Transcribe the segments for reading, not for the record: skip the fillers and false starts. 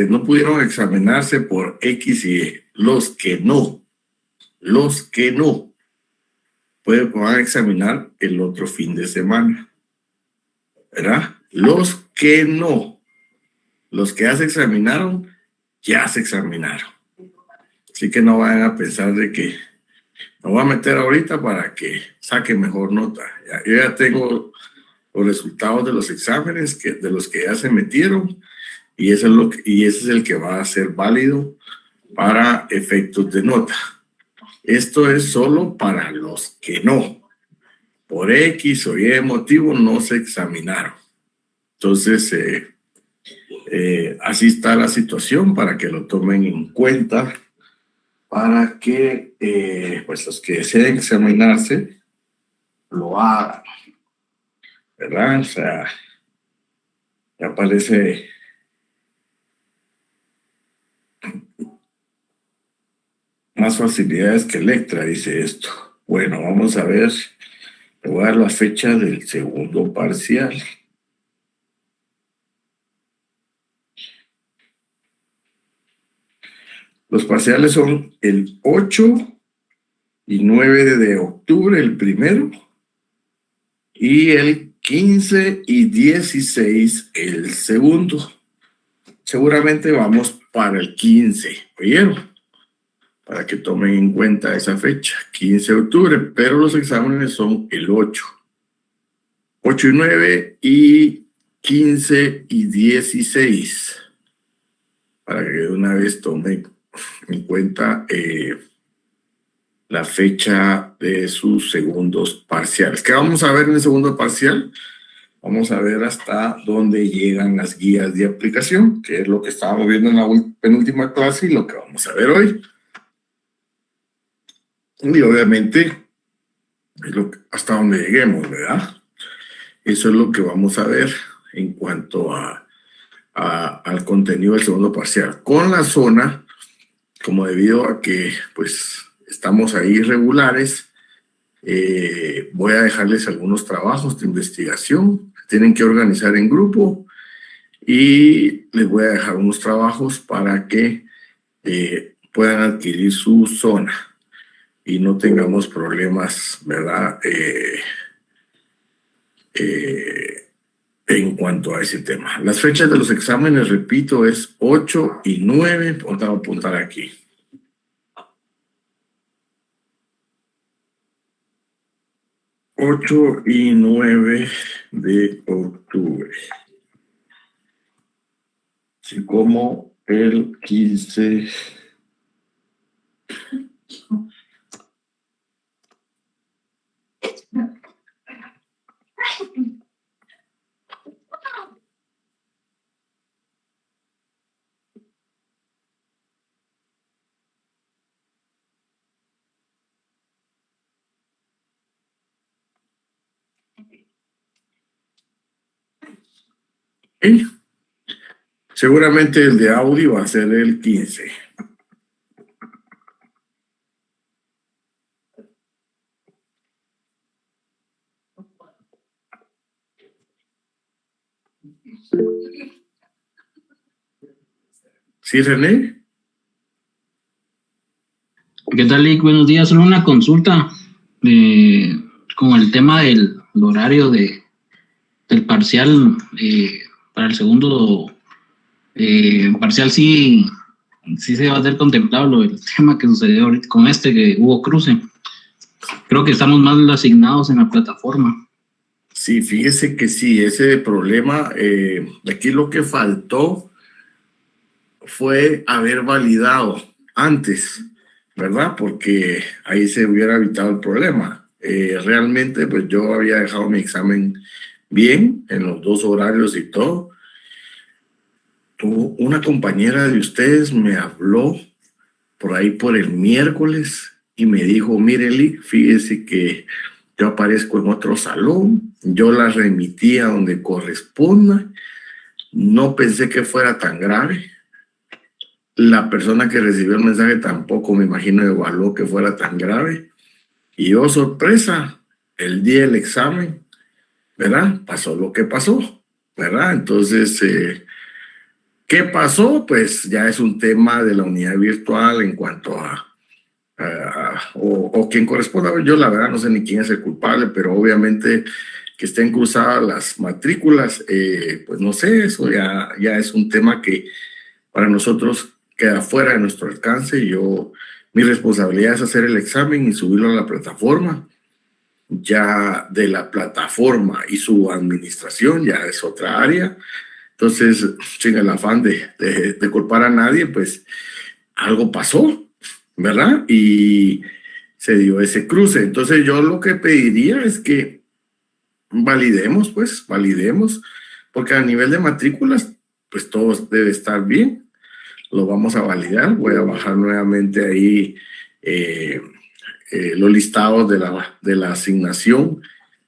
no pudieron examinarse por X y Y. Los que no, van a examinar el otro fin de semana, ¿verdad? Los que no, los que ya se examinaron, Así que no vayan a pensar de que me voy a meter ahorita para que saquen mejor nota. Yo ya tengo los resultados de los exámenes de los que ya se metieron y ese es el que va a ser válido para efectos de nota. Esto es solo para los que no, por X o Y motivo, no se examinaron. Entonces, así está la situación para que lo tomen en cuenta, para que pues los que deseen examinarse lo hagan, ¿verdad? O sea, ya aparece más facilidades que Electra, dice esto. Bueno, vamos a ver, le voy a dar la fecha del segundo parcial. Los parciales son el 8 y 9 de octubre, el primero, y el 15 y 16, el segundo. Seguramente vamos para el 15, ¿oyeron? Para que tomen en cuenta esa fecha, 15 de octubre, pero los exámenes son el 8 y 9 y 15 y 16, para que de una vez tomen en cuenta la fecha de sus segundos parciales. ¿Qué vamos a ver en el segundo parcial? Vamos a ver hasta dónde llegan las guías de aplicación, que es lo que estábamos viendo en la penúltima clase y lo que vamos a ver hoy. Y obviamente, hasta donde lleguemos, ¿verdad? Eso es lo que vamos a ver en cuanto al contenido del segundo parcial. Con la zona, como debido a que pues estamos ahí irregulares, voy a dejarles algunos trabajos de investigación. Tienen que organizar en grupo y les voy a dejar unos trabajos para que puedan adquirir su zona y no tengamos problemas, ¿verdad? En cuanto a ese tema. Las fechas de los exámenes, repito, es 8 y 9. Voy a apuntar aquí. 8 y 9 de octubre. Así como el 15. ¿Sí? Seguramente el de audio va a ser el 15. ¿Sí, René? ¿Qué tal, Lick? Buenos días. Solo una consulta con el tema del horario del parcial. Para el segundo parcial sí se va a hacer contemplado el tema que sucedió ahorita con que hubo cruce. Creo que estamos mal asignados en la plataforma. Sí, fíjese que sí, ese problema, aquí lo que faltó fue haber validado antes, ¿verdad? Porque ahí se hubiera evitado el problema. Realmente, pues yo había dejado mi examen bien en los dos horarios y todo. Una compañera de ustedes me habló por ahí por el miércoles y me dijo, mire, Lick, fíjese que yo aparezco en otro salón, yo la remití a donde corresponda, no pensé que fuera tan grave. La persona que recibió el mensaje tampoco, me imagino, evaluó que fuera tan grave. Y oh, sorpresa, el día del examen, ¿verdad? Pasó lo que pasó, ¿verdad? Entonces, ¿Qué pasó? Pues ya es un tema de la unidad virtual en cuanto o quien corresponda. Yo la verdad no sé ni quién es el culpable, pero obviamente que estén cruzadas las matrículas, pues no sé, eso ya es un tema que para nosotros queda fuera de nuestro alcance. Mi responsabilidad es hacer el examen y subirlo a la plataforma. Ya de la plataforma y su administración ya es otra área. Entonces, sin el afán de culpar a nadie, pues algo pasó, ¿verdad? Y se dio ese cruce. Entonces, yo lo que pediría es que validemos, porque a nivel de matrículas, pues todo debe estar bien. Lo vamos a validar. Voy a bajar nuevamente ahí los listados de la asignación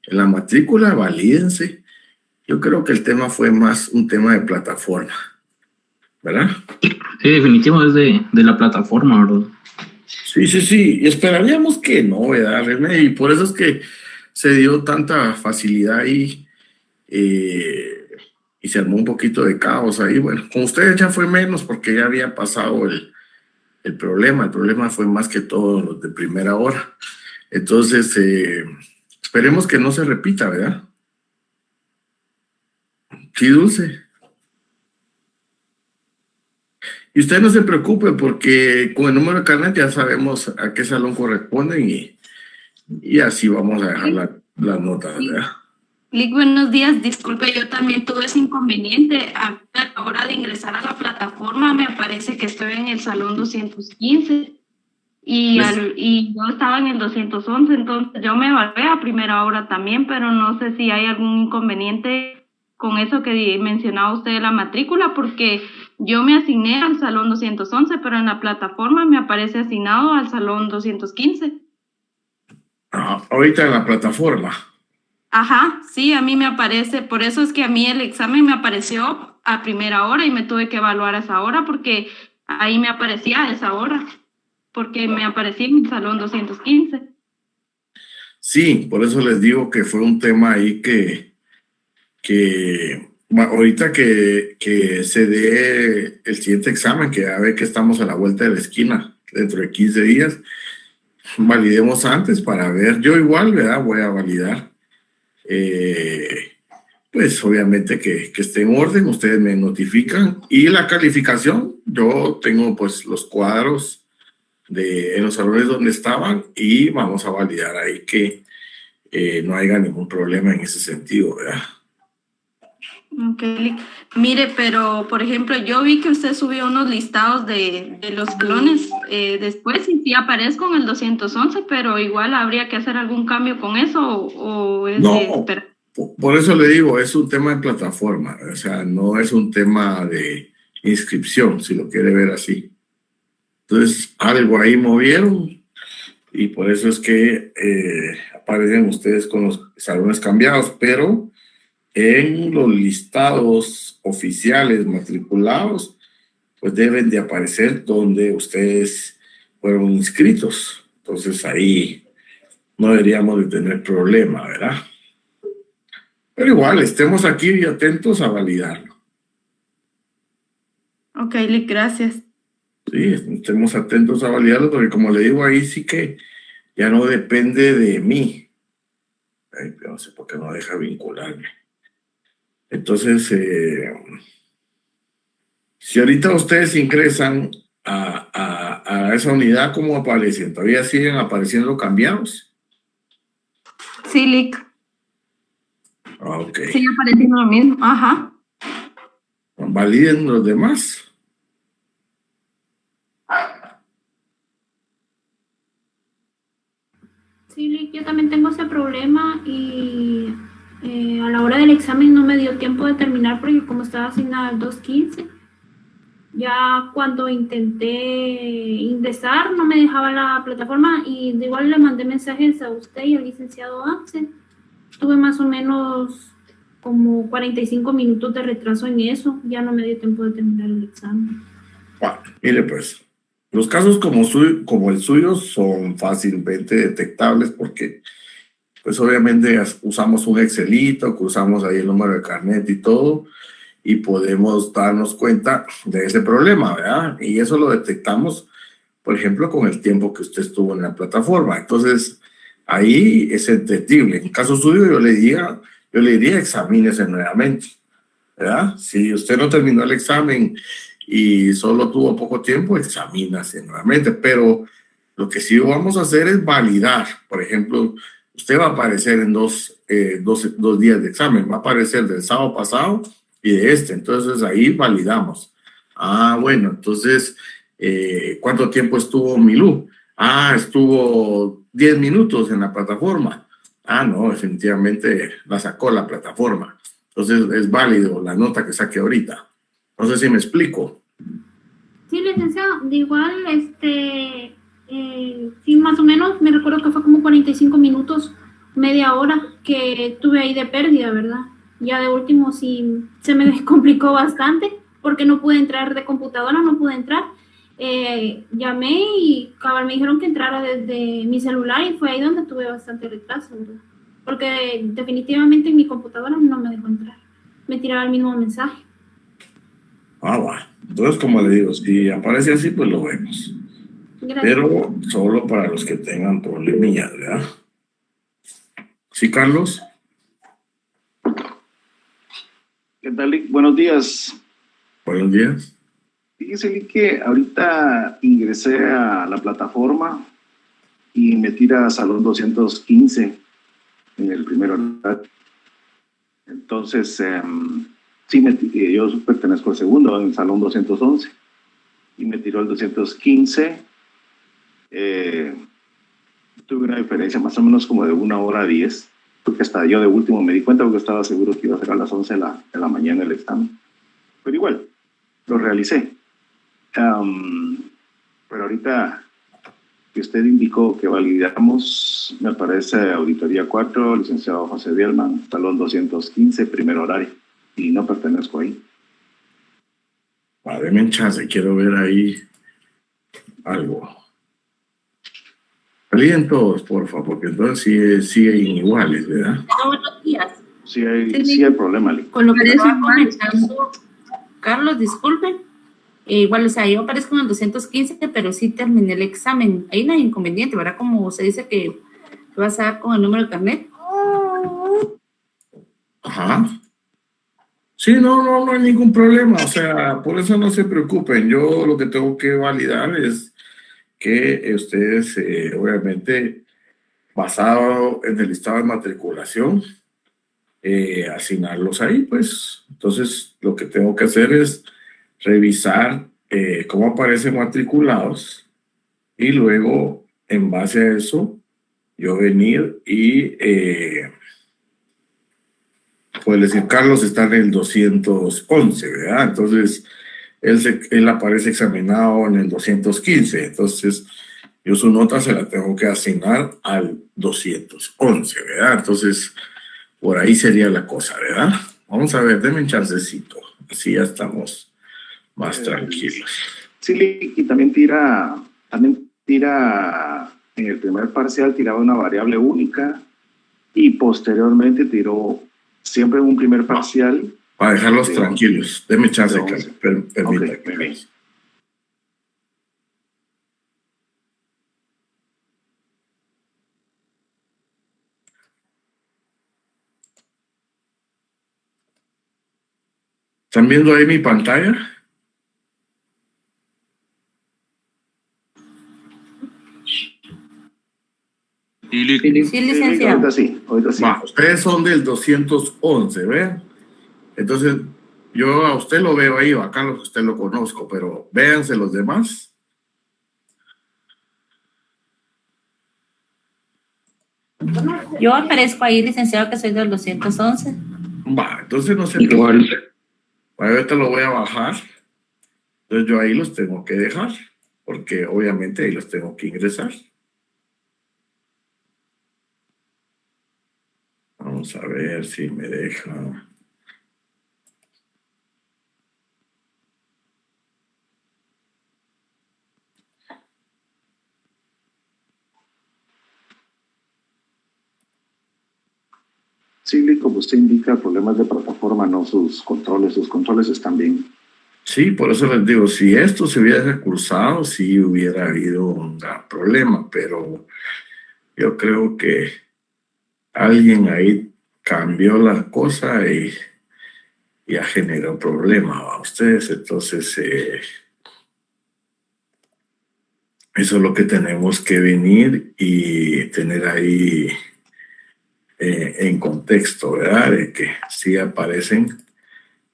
en la matrícula, valídense. Yo creo que el tema fue más un tema de plataforma, ¿verdad? Sí, definitivo es de la plataforma, ¿verdad? Sí. Y esperaríamos que no, ¿verdad, René? Y por eso es que se dio tanta facilidad ahí y se armó un poquito de caos ahí. Bueno, con ustedes ya fue menos porque ya había pasado el problema. El problema fue más que todo los de primera hora. Entonces, esperemos que no se repita, ¿verdad? Sí, Dulce. Y usted no se preocupe porque con el número de carnet ya sabemos a qué salón corresponden y así vamos a dejar las notas, ¿verdad? Lick, buenos días. Disculpe, yo también tuve ese inconveniente. A la hora de ingresar a la plataforma me aparece que estoy en el salón 215 y yo estaba en el 211, entonces yo me evalué a primera hora también, pero no sé si hay algún inconveniente con eso que mencionaba usted de la matrícula, porque yo me asigné al salón 211, pero en la plataforma me aparece asignado al salón 215. Ahorita en la plataforma. Ajá, sí, a mí me aparece, por eso es que a mí el examen me apareció a primera hora y me tuve que evaluar a esa hora porque ahí me aparecía a esa hora, porque me aparecía en el salón 215. Sí, por eso les digo que fue un tema ahí que ahorita que se dé el siguiente examen, que ya ve que estamos a la vuelta de la esquina, dentro de 15 días, validemos antes para ver. Yo igual, ¿verdad? Voy a validar. Pues obviamente que esté en orden, ustedes me notifican. Y la calificación, yo tengo pues los cuadros en los salones donde estaban y vamos a validar ahí que no haya ningún problema en ese sentido, ¿verdad? Ok, mire, pero por ejemplo, yo vi que usted subió unos listados de los salones después y sí aparezco en el 211, pero igual habría que hacer algún cambio con eso o es no, de esperar. Por eso le digo, es un tema de plataforma, o sea, no es un tema de inscripción, si lo quiere ver así. Entonces, algo ahí movieron y por eso es que aparecen ustedes con los salones cambiados, pero en los listados oficiales matriculados, pues deben de aparecer donde ustedes fueron inscritos. Entonces ahí no deberíamos de tener problema, ¿verdad? Pero igual, estemos aquí y atentos a validarlo. Ok, Lick, gracias. Sí, estemos atentos a validarlo, porque como le digo, ahí sí que ya no depende de mí. Ay, no sé por qué no deja vincularme. Entonces, si ahorita ustedes ingresan a esa unidad, ¿cómo aparecen? ¿Todavía siguen apareciendo cambiados? Sí, Lick. Ok. Sigue apareciendo lo mismo. Ajá. ¿Validen los demás? Sí, Lick, yo también tengo ese problema y a la hora del examen no me dio tiempo de terminar porque como estaba asignada al 215, ya cuando intenté ingresar no me dejaba la plataforma y de igual le mandé mensajes a usted y al licenciado Axel. Tuve más o menos como 45 minutos de retraso en eso, ya no me dio tiempo de terminar el examen. Bueno, mire pues, los casos como el suyo son fácilmente detectables porque pues obviamente usamos un Excelito, cruzamos ahí el número de carnet y todo, y podemos darnos cuenta de ese problema, ¿verdad? Y eso lo detectamos, por ejemplo, con el tiempo que usted estuvo en la plataforma. Entonces, ahí es entendible. En caso suyo, yo le diría examínese nuevamente, ¿verdad? Si usted no terminó el examen y solo tuvo poco tiempo, examínase nuevamente. Pero lo que sí vamos a hacer es validar. Por ejemplo, usted va a aparecer en dos días de examen. Va a aparecer del sábado pasado y de este. Entonces, ahí validamos. Ah, bueno, entonces, ¿cuánto tiempo estuvo Milú? Ah, estuvo 10 minutos en la plataforma. Ah, no, definitivamente la sacó la plataforma. Entonces es válido la nota que saque ahorita. No sé si me explico. Sí, licenciado, de igual, sí, más o menos, me recuerdo que fue como 45 minutos, media hora que tuve ahí de pérdida, ¿verdad? Ya de último sí se me complicó bastante porque no pude entrar de computadora, no pude entrar. Llamé y cabal me dijeron que entrara desde mi celular y fue ahí donde tuve bastante retraso, ¿verdad? Porque definitivamente en mi computadora no me dejó entrar. Me tiraba el mismo mensaje. Ah, va. Entonces, como le digo, si aparece así, pues lo vemos. Gracias. Pero solo para los que tengan problemillas, ¿verdad? ¿Sí, Carlos? ¿Qué tal, Lick? Buenos días. Buenos días. Fíjese, Lick, que ahorita ingresé a la plataforma y me tira a Salón 215 en el primer horario. Entonces, sí, yo pertenezco al segundo, en el Salón 211, y me tiró al 215. Tuve una diferencia más o menos como de 1 hora 10, porque hasta yo de último me di cuenta porque estaba seguro que iba a ser a las 11 de la mañana el examen. Pero igual, lo realicé. Pero ahorita que usted indicó que validamos, me aparece Auditoría 4, licenciado José Bielman, Salón 215, primer horario, y no pertenezco ahí. Deme un chance, quiero ver ahí algo. Validen todos, por favor, porque entonces siguen iguales, ¿verdad? Buenos días. Sí hay problema, Lick. Con lo que estaba comentando, Carlos, disculpen. Igual, o sea, yo aparezco en el 215, pero sí terminé el examen. Ahí no hay inconveniente, ¿verdad? Como se dice que vas a dar con el número de carnet. Ajá. Sí, no hay ningún problema. O sea, por eso no se preocupen. Yo lo que tengo que validar es que ustedes, obviamente, basado en el listado de matriculación, asignarlos ahí, pues. Entonces, lo que tengo que hacer es revisar cómo aparecen matriculados y luego, en base a eso, yo venir y, pues decir, Carlos está en el 211, ¿verdad? Entonces, él aparece examinado en el 215, entonces yo su nota se la tengo que asignar al 211, ¿verdad? Entonces, por ahí sería la cosa, ¿verdad? Vamos a ver, denme un chancecito, así ya estamos más tranquilos. Sí, Lick, y también tira en el primer parcial tiraba una variable única y posteriormente tiró siempre en un primer parcial. Para dejarlos tranquilos, denme chance, permítame. Okay, muy bien. ¿Están viendo ahí mi pantalla? Sí, licenciado. Ahorita sí. Va, ustedes son del 211, ¿ven? Entonces, yo a usted lo veo ahí, a Carlos usted lo conozco, pero véanse los demás. Yo aparezco ahí, licenciado, que soy del 211. Va, entonces no se preocupe. Ahorita lo voy a bajar. Entonces yo ahí los tengo que dejar, porque obviamente ahí los tengo que ingresar. Vamos a ver si me deja. Sí, como usted indica, problemas de plataforma, no sus controles están bien. Sí, por eso les digo, si esto se hubiera recursado, sí hubiera habido un gran problema, pero yo creo que alguien ahí cambió la cosa y ya generó problema a ustedes. Entonces, eso es lo que tenemos que venir y tener ahí en contexto, ¿verdad? De que sí aparecen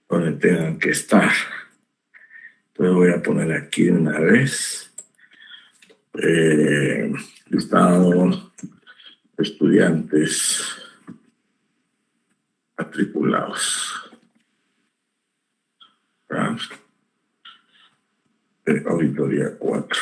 donde tengan que estar. Entonces voy a poner aquí de una vez listado de estudiantes matriculados. ¿Verdad? Auditoría 4.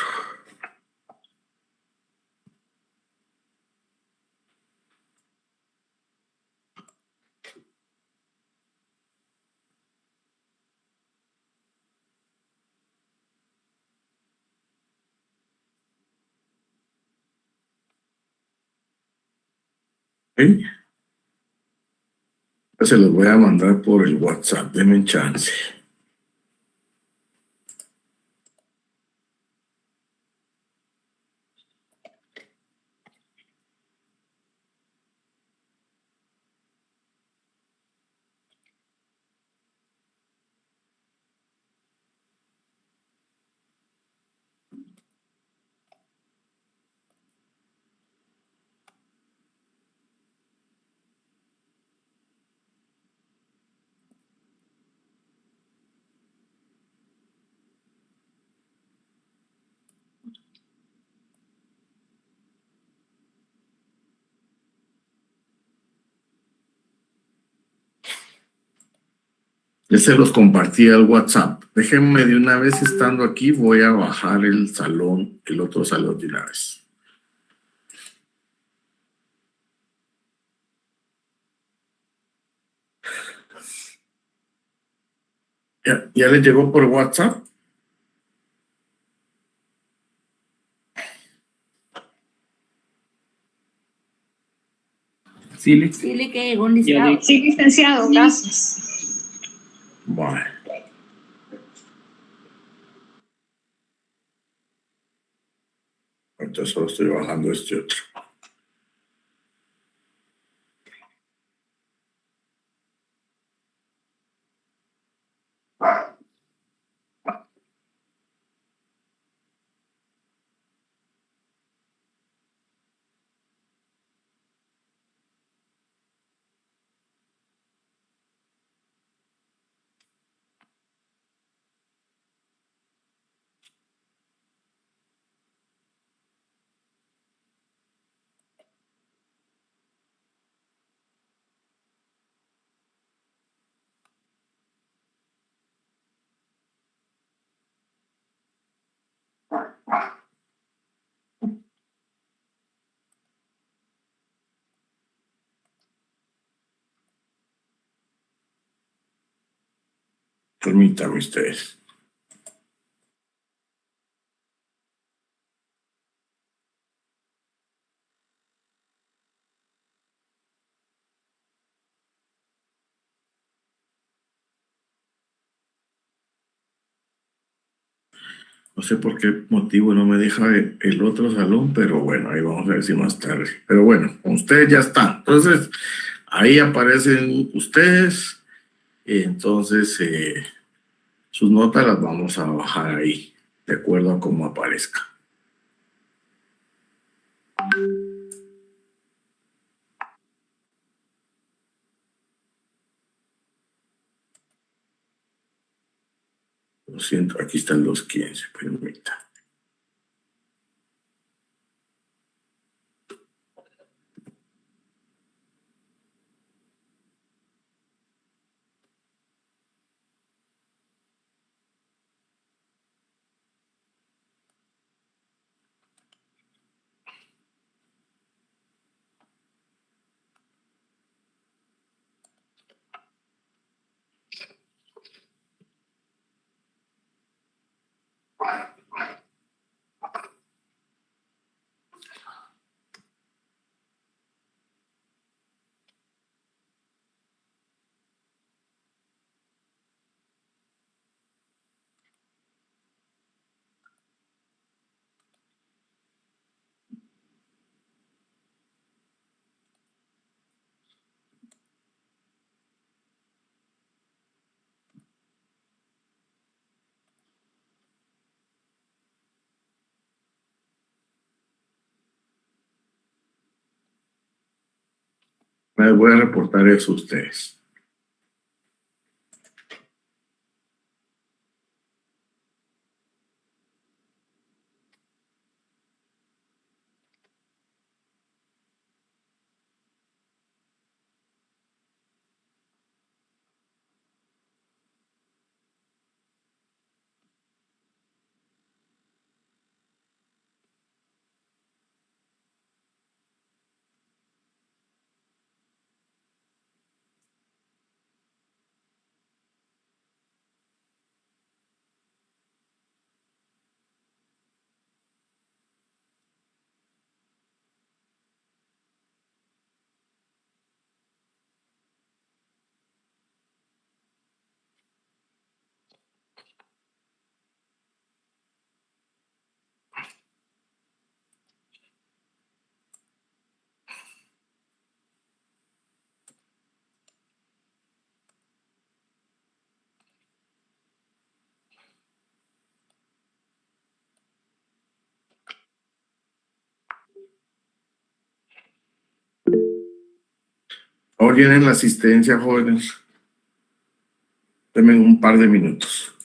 ¿Sí? Se los voy a mandar por el WhatsApp, denme chance. Ya se los compartí al WhatsApp. Déjenme de una vez, estando aquí, voy a bajar el salón, el otro salón de una vez. ¿Ya les llegó por WhatsApp? Sí, le que llegó un listado. Sí, licenciado, gracias. Bueno. Entonces solo estoy bajando este otro. Permítanme ustedes. No sé por qué motivo no me deja el otro salón, pero bueno, ahí vamos a ver si más tarde. Pero bueno, con ustedes ya están. Entonces, ahí aparecen ustedes. Entonces, sus notas las vamos a bajar ahí, de acuerdo a cómo aparezca. Lo siento, aquí están los 15, permita. Les voy a reportar eso a ustedes. Ahora vienen la asistencia, jóvenes. Denme un par de minutos.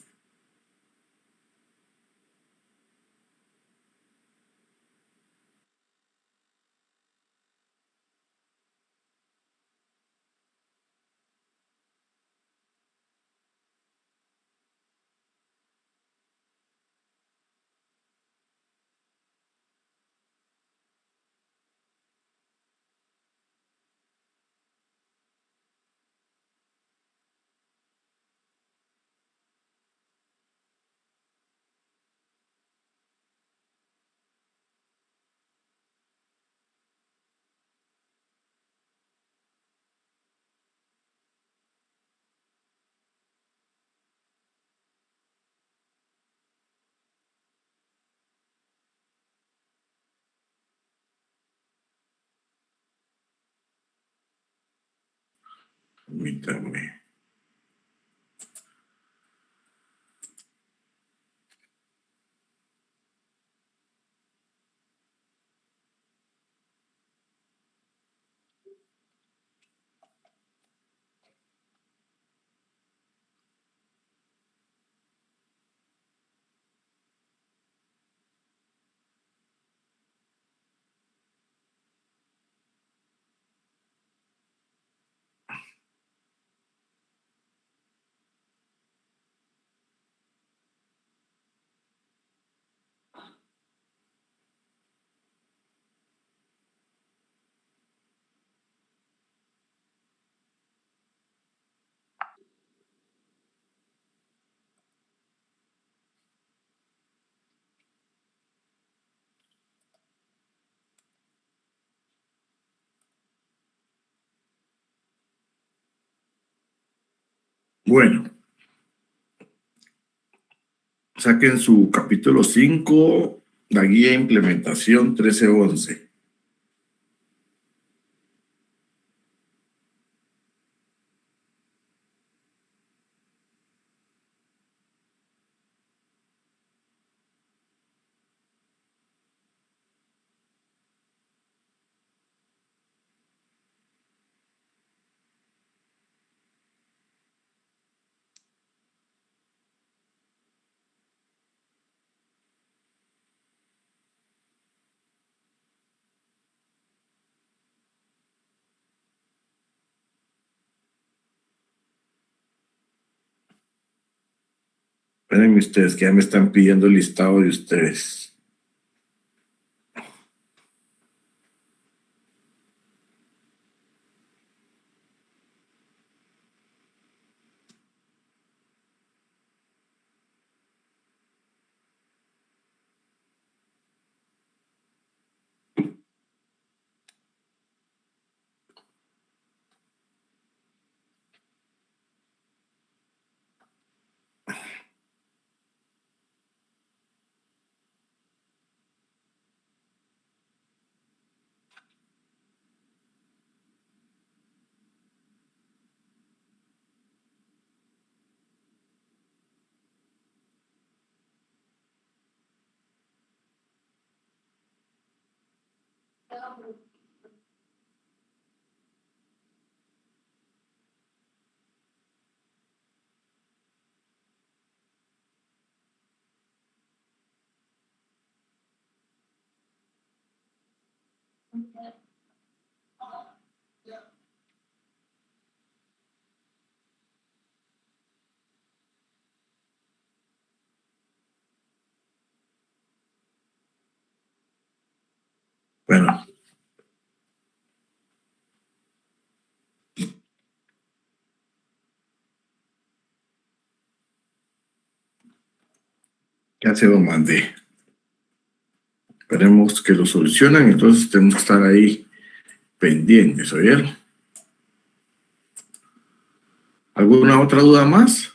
Permítanme. Bueno, saquen su capítulo 5, la guía de implementación 1311. Espérenme ustedes, que ya me están pidiendo el listado de ustedes. Bueno. Ya se lo mandé. Esperemos que lo solucionen, entonces tenemos que estar ahí pendientes, ¿oyeron? ¿Alguna otra duda más?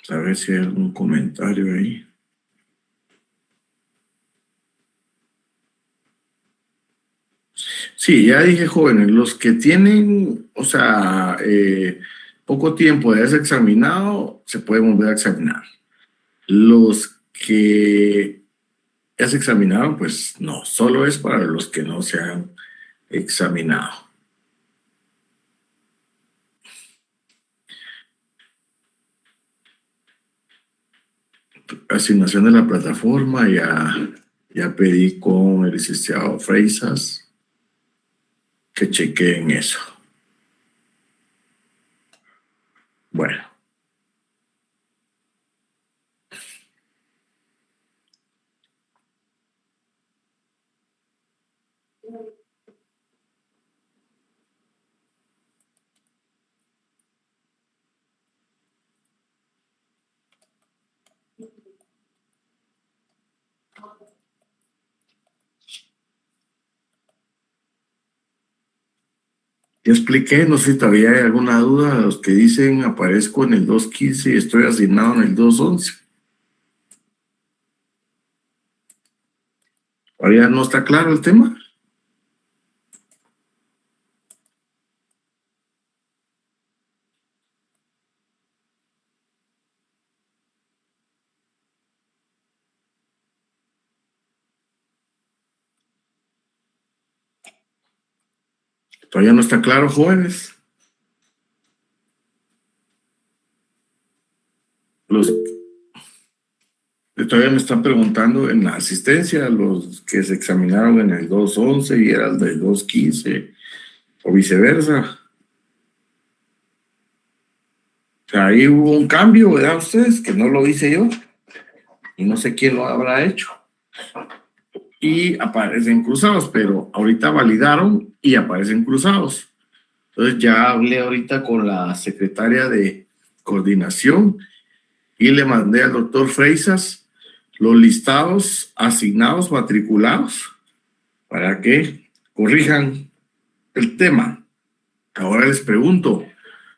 A ver si hay algún comentario ahí. Sí, ya dije, jóvenes, los que tienen, o sea, poco tiempo de haberse examinado, se pueden volver a examinar. Los que ya se examinaron, pues no, solo es para los que no se han examinado. Asignación de la plataforma, ya pedí con el licenciado Freisas que chequeen eso. Bueno. Ya expliqué, no sé si todavía hay alguna duda. Los que dicen aparezco en el 215 y estoy asignado en el 211. ¿Todavía no está claro el tema? ¿Todavía no está claro, jóvenes? Los todavía me están preguntando en la asistencia, los que se examinaron en el 211 y era el del 215, o viceversa. O sea, ahí hubo un cambio, ¿verdad? Ustedes, que no lo hice yo, y no sé quién lo habrá hecho. Y aparecen cruzados, pero ahorita validaron y aparecen cruzados. Entonces ya hablé ahorita con la secretaria de coordinación y le mandé al doctor Freisas los listados asignados, matriculados, para que corrijan el tema. Ahora les pregunto,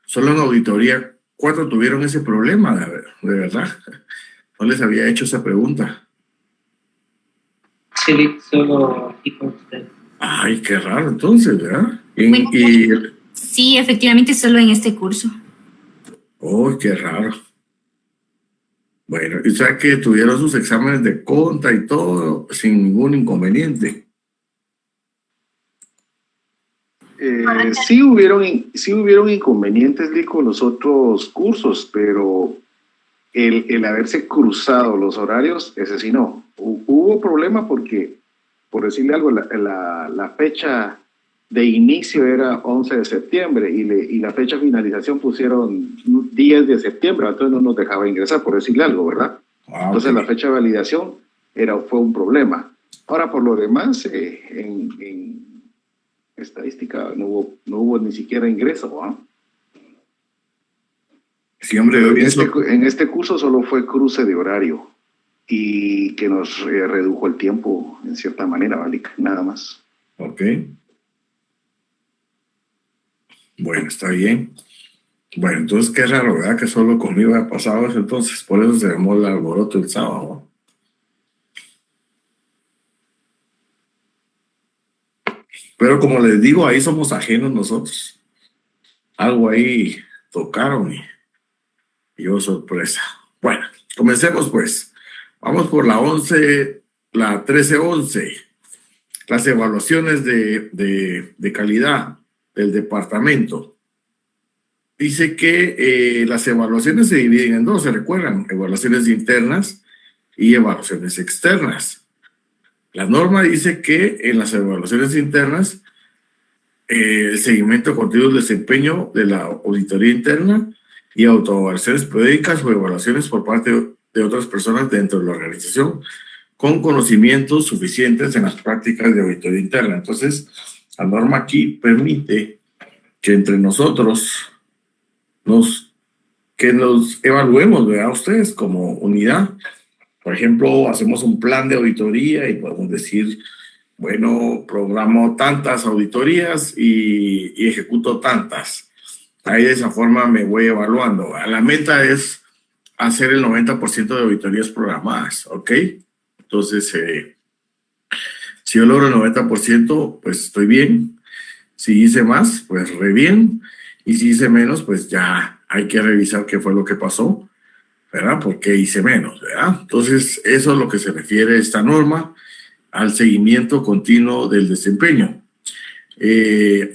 solo en auditoría, ¿cuántos tuvieron ese problema? De verdad, no les había hecho esa pregunta. Sí, solo aquí con usted. Ay, qué raro entonces, ¿verdad? Sí, efectivamente, solo en este curso. Oh, qué raro. Bueno, y sabe que tuvieron sus exámenes de conta y todo sin ningún inconveniente. Sí hubieron inconvenientes con los otros cursos, pero el haberse cruzado los horarios, ese sí no. Hubo problema porque, por decirle algo, la fecha de inicio era 11 de septiembre y la fecha de finalización pusieron 10 de septiembre, entonces no nos dejaba ingresar, por decirle algo, ¿verdad? Entonces la fecha de validación fue un problema. Ahora, por lo demás, en estadística no hubo ni siquiera ingreso, ¿no? Sí, hombre, en este curso solo fue cruce de horario y que nos redujo el tiempo en cierta manera, ¿vale? Nada más. Ok. Bueno, está bien. Bueno, entonces qué raro, ¿verdad? Que solo conmigo ha pasado eso, entonces por eso se llamó el alboroto el sábado. Pero como les digo, ahí somos ajenos nosotros. Algo ahí tocaron y oh, sorpresa. Bueno, comencemos pues. Vamos por la 1311. Las evaluaciones de calidad. del departamento. Dice que las evaluaciones se dividen en dos, ¿se recuerdan? Evaluaciones internas y evaluaciones externas. La norma dice que en las evaluaciones internas el seguimiento continuo del desempeño de la auditoría interna y autoevaluaciones periódicas o evaluaciones por parte de otras personas dentro de la organización con conocimientos suficientes en las prácticas de auditoría interna. Entonces, la norma aquí permite que entre nosotros nos evaluemos, ¿verdad? Ustedes como unidad. Por ejemplo, hacemos un plan de auditoría y podemos decir, bueno, programo tantas auditorías y ejecuto tantas. Ahí de esa forma me voy evaluando. La meta es hacer el 90% de auditorías programadas, ¿ok? Entonces, si yo logro el 90%, pues estoy bien. Si hice más, pues re bien. Y si hice menos, pues ya hay que revisar qué fue lo que pasó, ¿verdad? ¿Por qué hice menos, verdad? Entonces, eso es lo que se refiere a esta norma, al seguimiento continuo del desempeño.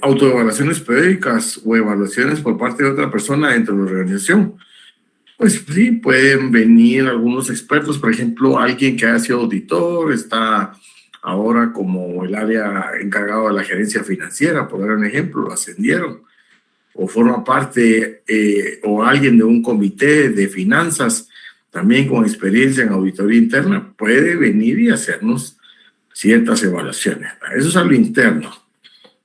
Autoevaluaciones periódicas o evaluaciones por parte de otra persona dentro de la organización. Pues sí, pueden venir algunos expertos, por ejemplo, alguien que haya sido auditor, está ahora como el área encargado de la gerencia financiera, por dar un ejemplo, lo ascendieron, o forma parte, o alguien de un comité de finanzas, también con experiencia en auditoría interna, puede venir y hacernos ciertas evaluaciones. Eso es a lo interno.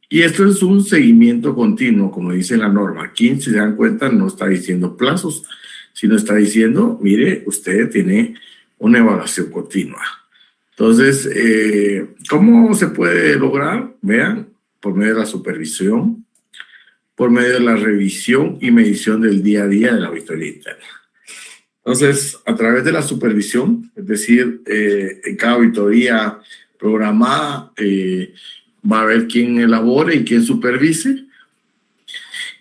Y esto es un seguimiento continuo, como dice la norma. Aquí, si se dan cuenta, no está diciendo plazos, sino está diciendo, mire, usted tiene una evaluación continua. Entonces, ¿cómo se puede lograr? Vean, por medio de la supervisión, por medio de la revisión y medición del día a día de la auditoría interna. Entonces, a través de la supervisión, es decir, en cada auditoría programada, va a haber quien elabore y quien supervise,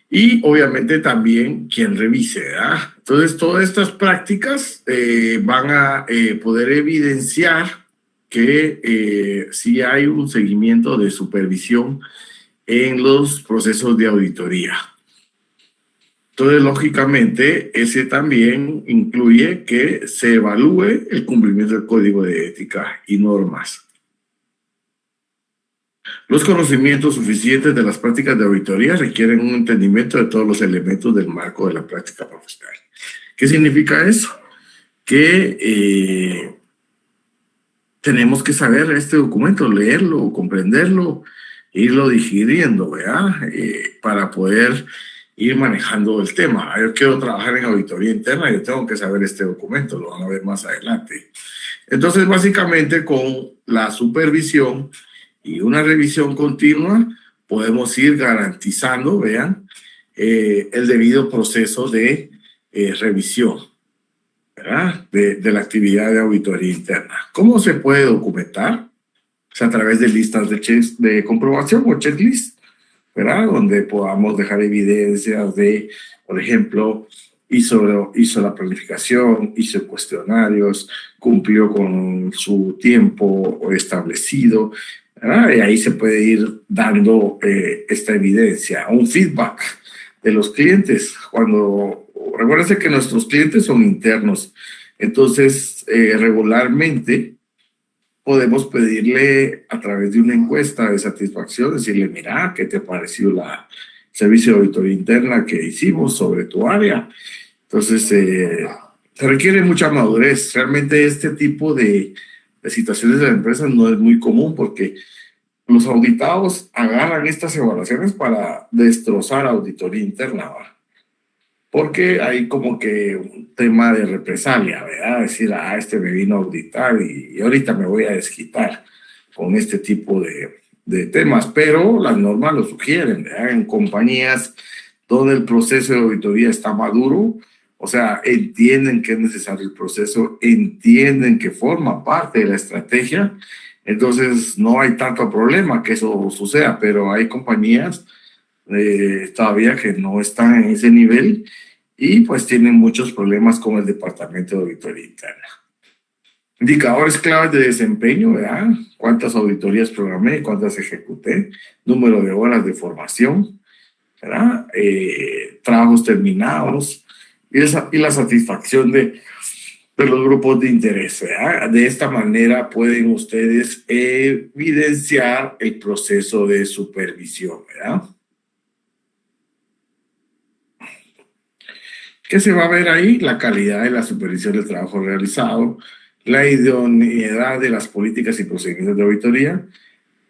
y obviamente también quien revise, ¿verdad? Entonces, todas estas prácticas van a poder evidenciar que sí hay un seguimiento de supervisión en los procesos de auditoría. Entonces, lógicamente, ese también incluye que se evalúe el cumplimiento del código de ética y normas. Los conocimientos suficientes de las prácticas de auditoría requieren un entendimiento de todos los elementos del marco de la práctica profesional. ¿Qué significa eso? Que tenemos que saber este documento, leerlo, comprenderlo, irlo digiriendo, ¿verdad? Para poder ir manejando el tema. Yo quiero trabajar en auditoría interna, yo tengo que saber este documento, lo van a ver más adelante. Entonces, básicamente, con la supervisión y una revisión continua, podemos ir garantizando, vean, el debido proceso de revisión, ¿verdad? De la actividad de auditoría interna. ¿Cómo se puede documentar? O sea, a través de listas de comprobación o checklist, ¿verdad? Donde podamos dejar evidencias de, por ejemplo, hizo la planificación, hizo cuestionarios, cumplió con su tiempo establecido, ¿verdad? Y ahí se puede ir dando esta evidencia, un feedback de los clientes. Recuérdense que nuestros clientes son internos, entonces regularmente podemos pedirle a través de una encuesta de satisfacción, decirle, mira, ¿qué te pareció el servicio de auditoría interna que hicimos sobre tu área? Entonces, se requiere mucha madurez. Realmente este tipo de situaciones de la empresa no es muy común porque los auditados agarran estas evaluaciones para destrozar auditoría interna, ¿va? Porque hay como que un tema de represalia, ¿verdad? Decir, este me vino a auditar y ahorita me voy a desquitar con este tipo de temas, pero las normas lo sugieren, ¿verdad? En compañías donde el proceso de auditoría está maduro, o sea, entienden que es necesario el proceso, entienden que forma parte de la estrategia, entonces no hay tanto problema que eso suceda, pero hay compañías todavía que no están en ese nivel y pues tienen muchos problemas con el departamento de auditoría interna. Indicadores claves de desempeño, ¿verdad? ¿Cuántas auditorías programé? ¿Cuántas ejecuté? Número de horas de formación. ¿verdad? Trabajos terminados y la satisfacción de los grupos de interés, ¿verdad? De esta manera pueden ustedes evidenciar el proceso de supervisión, ¿verdad? ¿Qué se va a ver ahí? La calidad de la supervisión del trabajo realizado, la idoneidad de las políticas y procedimientos de auditoría,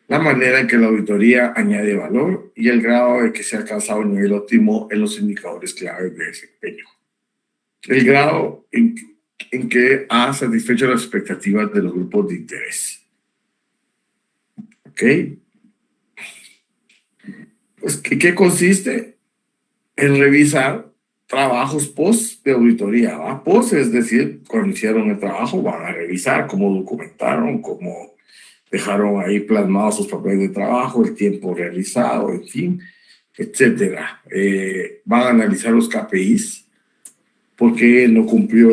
la manera en que la auditoría añade valor y el grado de que se ha alcanzado un nivel óptimo en los indicadores claves de desempeño. El grado en que ha satisfecho las expectativas de los grupos de interés. ¿Ok? Pues, ¿qué consiste? En revisar trabajos post de auditoría, ¿va? Post, es decir, cuando hicieron el trabajo, van a revisar cómo documentaron, cómo dejaron ahí plasmados sus papeles de trabajo, el tiempo realizado, en fin, etcétera. Van a analizar los KPIs, por qué no cumplió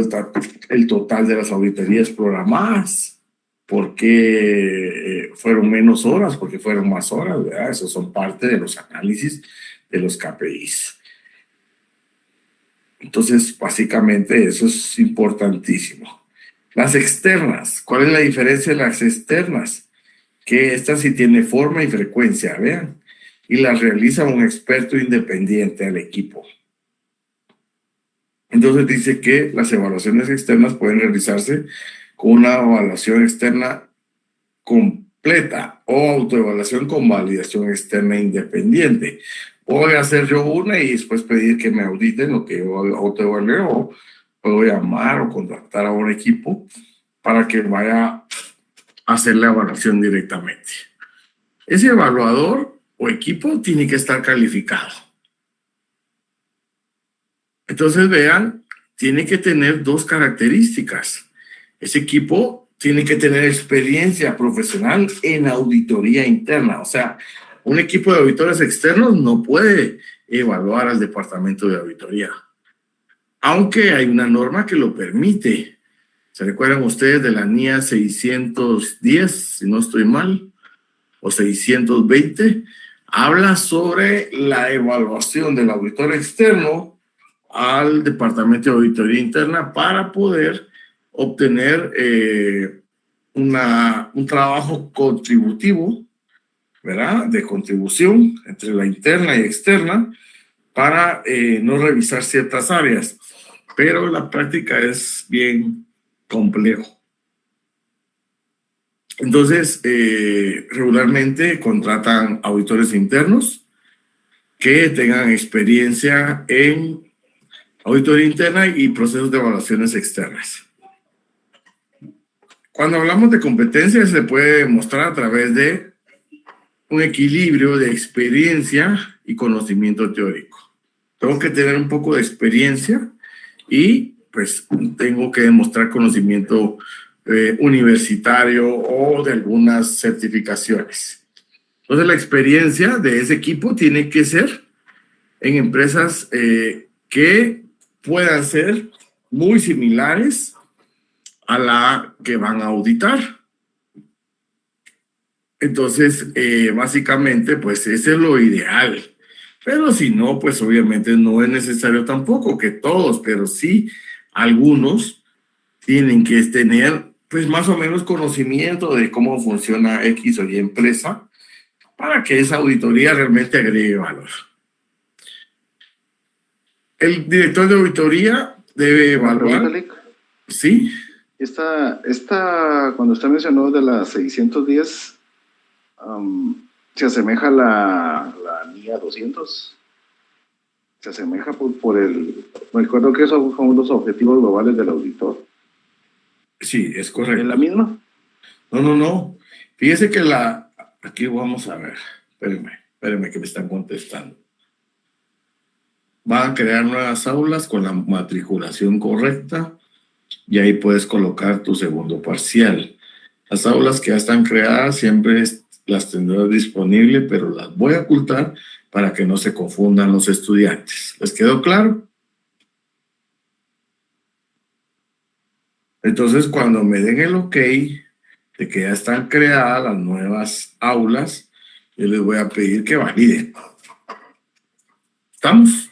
el total de las auditorías programadas, por qué fueron menos horas, por qué fueron más horas, ¿verdad? Esos son parte de los análisis de los KPIs. Entonces, básicamente, eso es importantísimo. Las externas, ¿cuál es la diferencia de las externas? Que esta sí tiene forma y frecuencia, vean, y las realiza un experto independiente al equipo. Entonces dice que las evaluaciones externas pueden realizarse con una evaluación externa completa o autoevaluación con validación externa independiente. Puedo hacer yo una y después pedir que me auditen lo que yo autoevalué, o puedo llamar o contactar a un equipo para que vaya a hacer la evaluación directamente. Ese evaluador o equipo tiene que estar calificado. Entonces, vean, tiene que tener dos características. Ese equipo tiene que tener experiencia profesional en auditoría interna. O sea, un equipo de auditores externos no puede evaluar al departamento de auditoría, aunque hay una norma que lo permite. ¿Se recuerdan ustedes de la NIA 610, si no estoy mal, o 620? Habla sobre la evaluación del auditor externo al departamento de auditoría interna para poder obtener un trabajo contributivo, ¿verdad? De contribución entre la interna y externa para no revisar ciertas áreas. Pero la práctica es bien complejo. Entonces, regularmente contratan auditores internos que tengan experiencia en auditoría interna y procesos de evaluaciones externas. Cuando hablamos de competencias, se puede mostrar a través de un equilibrio de experiencia y conocimiento teórico. Tengo que tener un poco de experiencia y pues tengo que demostrar conocimiento universitario o de algunas certificaciones. Entonces la experiencia de ese equipo tiene que ser en empresas que puedan ser muy similares a la que van a auditar. Entonces, básicamente, pues ese es lo ideal. Pero si no, pues obviamente no es necesario tampoco que todos, pero sí algunos tienen que tener pues más o menos conocimiento de cómo funciona X o Y empresa para que esa auditoría realmente agregue valor. El director de auditoría debe evaluar. ¿Sí? Cuando usted mencionó de las 610, se asemeja a la NIA 200. Se asemeja me acuerdo que esos son los objetivos globales del auditor. Sí, es correcto. ¿Es la misma? No. Fíjese que aquí vamos a ver. Espérenme que me están contestando. Van a crear nuevas aulas con la matriculación correcta y ahí puedes colocar tu segundo parcial. Las aulas que ya están creadas siempre las tendrás disponibles, pero las voy a ocultar para que no se confundan los estudiantes. ¿Les quedó claro? Entonces, cuando me den el ok de que ya están creadas las nuevas aulas, yo les voy a pedir que validen. ¿Estamos?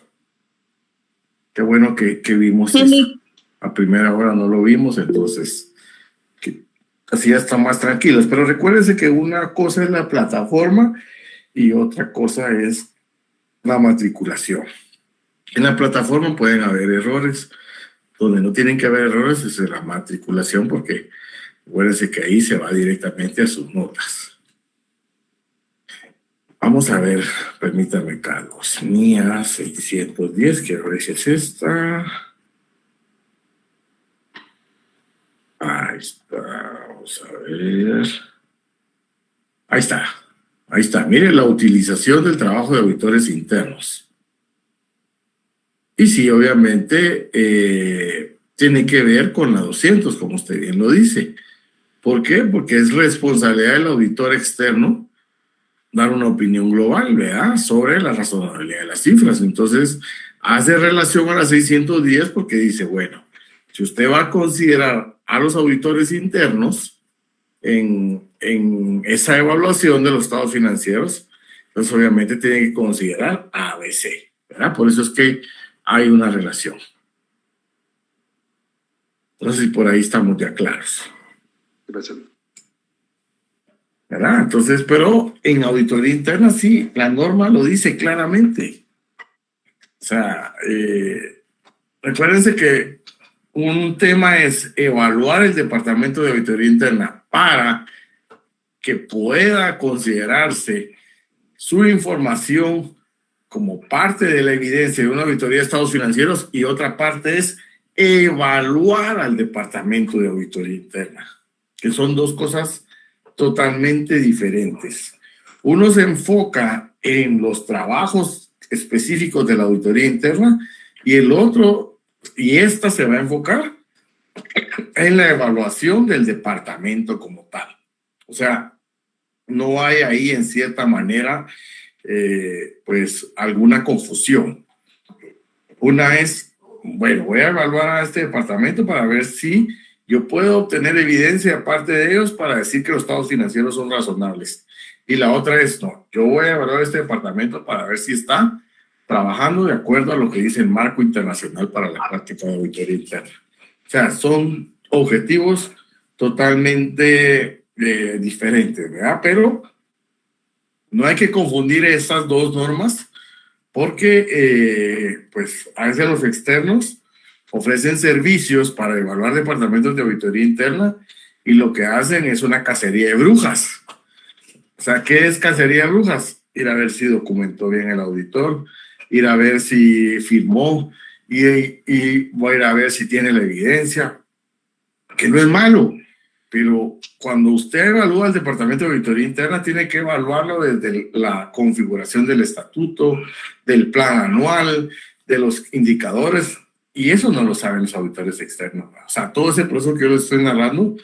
Qué bueno que vimos esto. A primera hora no lo vimos, entonces así ya están más tranquilos. Pero recuérdense que una cosa es la plataforma y otra cosa es la matriculación. En la plataforma pueden haber errores. Donde no tienen que haber errores es en la matriculación, porque acuérdense que ahí se va directamente a sus notas. Vamos a ver, permítame, Carlos. Mía 610, quiero ver si es esta. Ahí está, vamos a ver. Ahí está. Miren la utilización del trabajo de auditores internos. Y sí, obviamente, tiene que ver con la 200, como usted bien lo dice. ¿Por qué? Porque es responsabilidad del auditor externo dar una opinión global, ¿verdad?, sobre la razonabilidad de las cifras. Entonces, hace relación a las 610 porque dice, bueno, si usted va a considerar a los auditores internos en esa evaluación de los estados financieros, pues obviamente tiene que considerar ABC, ¿verdad? Por eso es que hay una relación. No sé si por ahí estamos ya claros. Gracias. ¿Verdad? Entonces, pero en auditoría interna sí, la norma lo dice claramente. O sea, recuérdense que un tema es evaluar el departamento de auditoría interna para que pueda considerarse su información como parte de la evidencia de una auditoría de estados financieros, y otra parte es evaluar al departamento de auditoría interna, que son dos cosas totalmente diferentes. Uno se enfoca en los trabajos específicos de la auditoría interna y el otro, y esta se va a enfocar en la evaluación del departamento como tal. O sea, no hay ahí en cierta manera pues alguna confusión. Una es, bueno, voy a evaluar a este departamento para ver si yo puedo obtener evidencia aparte de ellos para decir que los estados financieros son razonables. Y la otra es, no, yo voy a evaluar este departamento para ver si está trabajando de acuerdo a lo que dice el marco internacional para la práctica de auditoría interna. O sea, son objetivos totalmente diferentes, ¿verdad? Pero no hay que confundir esas dos normas porque pues a veces los externos ofrecen servicios para evaluar departamentos de auditoría interna y lo que hacen es una cacería de brujas. O sea, ¿qué es cacería de brujas? Ir a ver si documentó bien el auditor, ir a ver si firmó y voy a ir a ver si tiene la evidencia, que no es malo, pero cuando usted evalúa el departamento de auditoría interna tiene que evaluarlo desde la configuración del estatuto, del plan anual, de los indicadores. Y eso no lo saben los auditores externos. O sea, todo ese proceso que yo les estoy narrando,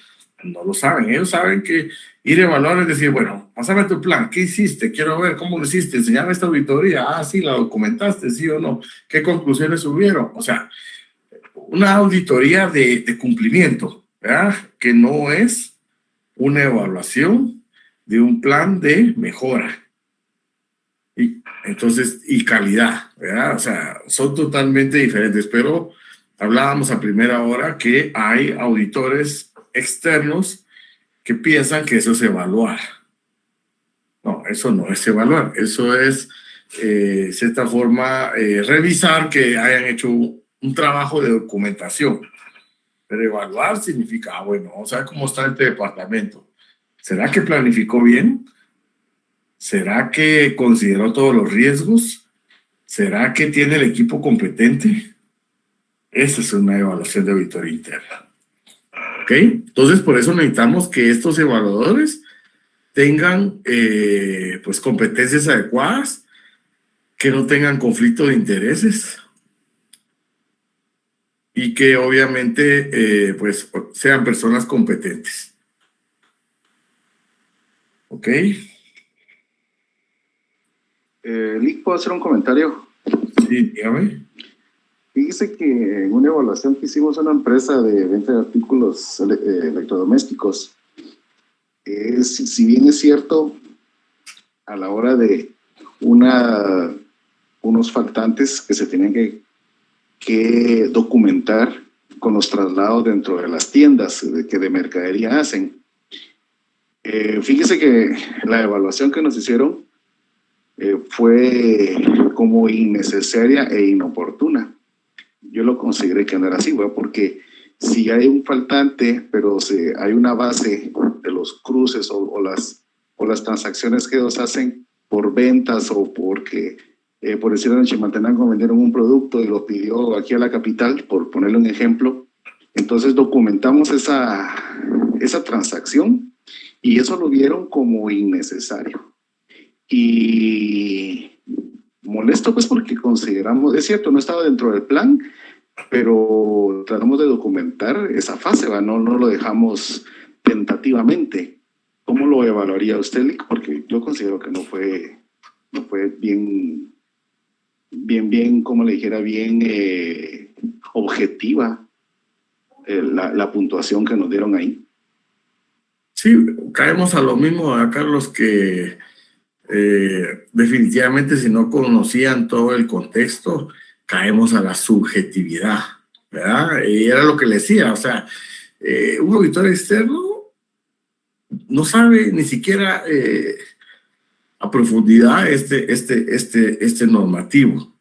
no lo saben. Ellos saben que ir a evaluar es decir, bueno, pásame tu plan, ¿qué hiciste? Quiero ver cómo lo hiciste, enseñame esta auditoría, sí, la documentaste, sí o no, ¿qué conclusiones hubieron? O sea, una auditoría de cumplimiento, ¿verdad? Que no es una evaluación de un plan de mejora. Y entonces, y calidad, ¿verdad? O sea, son totalmente diferentes, pero hablábamos a primera hora que hay auditores externos que piensan que eso es evaluar. No, eso no es evaluar, eso es, de cierta forma, revisar que hayan hecho un trabajo de documentación. Pero evaluar significa, bueno, vamos a ver cómo está este departamento. ¿Será que planificó bien? ¿Será que consideró todos los riesgos? ¿Será que tiene el equipo competente? Esa es una evaluación de auditoría interna. ¿Ok? Entonces, por eso necesitamos que estos evaluadores tengan pues competencias adecuadas, que no tengan conflicto de intereses y que obviamente pues sean personas competentes. ¿Ok? Lick, ¿puedo hacer un comentario? Sí, dígame. Fíjese que en una evaluación que hicimos a una empresa de venta de artículos electrodomésticos, si bien es cierto, a la hora de un unos faltantes que se tenían que documentar con los traslados dentro de las tiendas que de mercadería hacen. Fíjese que la evaluación que nos hicieron fue como innecesaria e inoportuna. Yo lo consideré que no era así, ¿verdad? Porque si hay un faltante, pero hay una base de los cruces o las transacciones que ellos hacen por ventas o porque, por decirlo en Chimaltenango, vendieron un producto y lo pidió aquí a la capital, por ponerle un ejemplo, entonces documentamos esa transacción y eso lo vieron como innecesario. Y molesto pues porque consideramos, es cierto, no estaba dentro del plan, pero tratamos de documentar esa fase, ¿va? No lo dejamos tentativamente. ¿Cómo lo evaluaría usted, Lick? Porque yo considero que no fue bien, como le dijera, bien objetiva la puntuación que nos dieron ahí. Sí, caemos a lo mismo, a Carlos, que definitivamente si no conocían todo el contexto, caemos a la subjetividad, ¿verdad? Y era lo que le decía, o sea, un auditor externo no sabe ni siquiera a profundidad este normativo.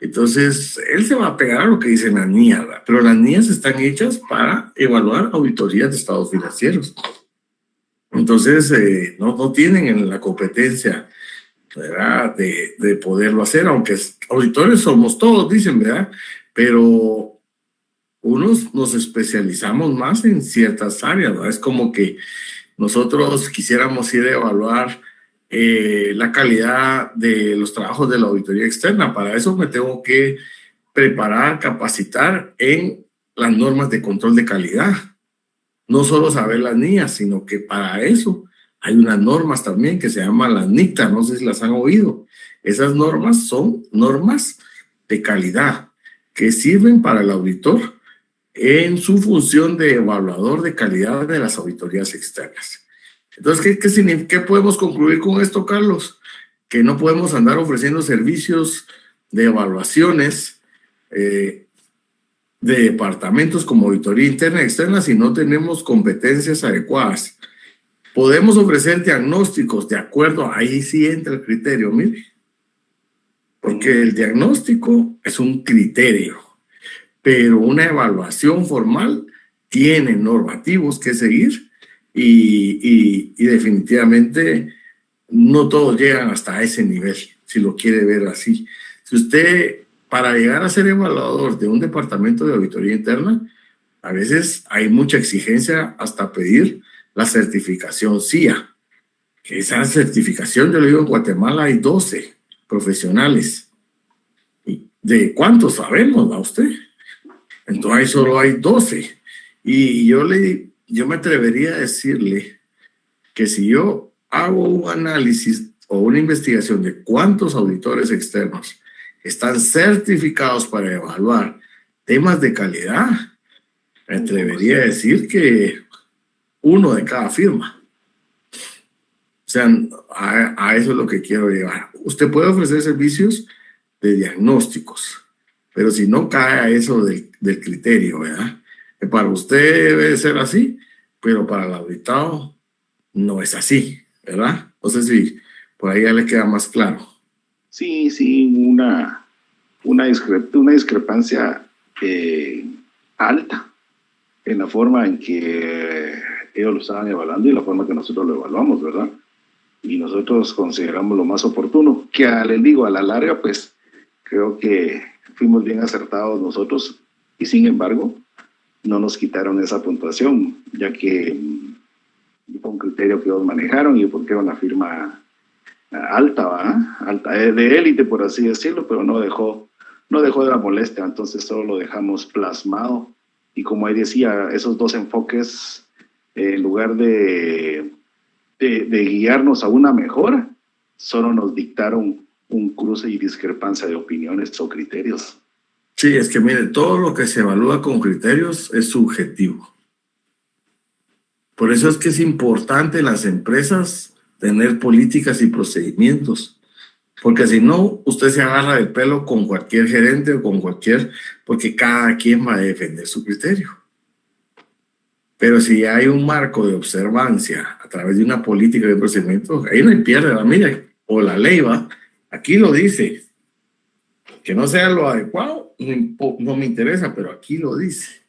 Entonces, él se va a pegar a lo que dicen las NIAs, ¿verdad? Pero las NIAs están hechas para evaluar auditorías de estados financieros. Entonces, no tienen la competencia, ¿verdad?, de poderlo hacer, aunque auditores somos todos, dicen, ¿verdad? Pero unos nos especializamos más en ciertas áreas, ¿verdad? Es como que nosotros quisiéramos ir a evaluar la calidad de los trabajos de la auditoría externa. Para eso me tengo que preparar, capacitar en las normas de control de calidad. No solo saber las NIAs, sino que para eso hay unas normas también que se llaman las NICTA, no sé si las han oído. Esas normas son normas de calidad que sirven para el auditor en su función de evaluador de calidad de las auditorías externas. Entonces, ¿qué podemos concluir con esto, Carlos? Que no podemos andar ofreciendo servicios de evaluaciones de departamentos como auditoría interna y externa si no tenemos competencias adecuadas. Podemos ofrecer diagnósticos de acuerdo, ahí sí entra el criterio, mire, porque el diagnóstico es un criterio, pero una evaluación formal tiene normativos que seguir y definitivamente no todos llegan hasta ese nivel, si lo quiere ver así. Si usted, para llegar a ser evaluador de un departamento de auditoría interna, a veces hay mucha exigencia hasta pedir la certificación CIA. Que esa certificación, yo le digo, en Guatemala hay 12 profesionales. ¿De cuántos sabemos, va usted? Entonces ahí solo hay 12. Y yo me atrevería a decirle que si yo hago un análisis o una investigación de cuántos auditores externos están certificados para evaluar temas de calidad, me atrevería a decir que 1 de cada firma. O sea, a eso es lo que quiero llevar. Usted puede ofrecer servicios de diagnósticos, pero si no cae a eso del criterio, ¿verdad? Que para usted debe ser así, pero para el auditado no es así, ¿verdad? No sé si por ahí ya le queda más claro. Sí, una discrepancia alta en la forma en que ellos lo estaban evaluando y la forma que nosotros lo evaluamos, ¿verdad? Y nosotros consideramos lo más oportuno, que les digo, a la larga, pues, creo que fuimos bien acertados nosotros y sin embargo, no nos quitaron esa puntuación, ya que fue un criterio que ellos manejaron y porque era una firma alta, ¿va? Alta, de élite, por así decirlo, pero no dejó de la molestia, entonces solo lo dejamos plasmado. Y como ahí decía, esos dos enfoques, en lugar de guiarnos a una mejora, solo nos dictaron un cruce y discrepancia de opiniones o criterios. Sí, es que mire, todo lo que se evalúa con criterios es subjetivo. Por eso es que es importante en las empresas tener políticas y procedimientos Porque si no, usted se agarra del pelo con cualquier gerente o con cualquier, porque cada quien va a defender su criterio. Pero si hay un marco de observancia a través de una política de procedimiento, ahí no hay pierde la mira, o la ley va, aquí lo dice, que no sea lo adecuado, no me interesa, pero aquí lo dice.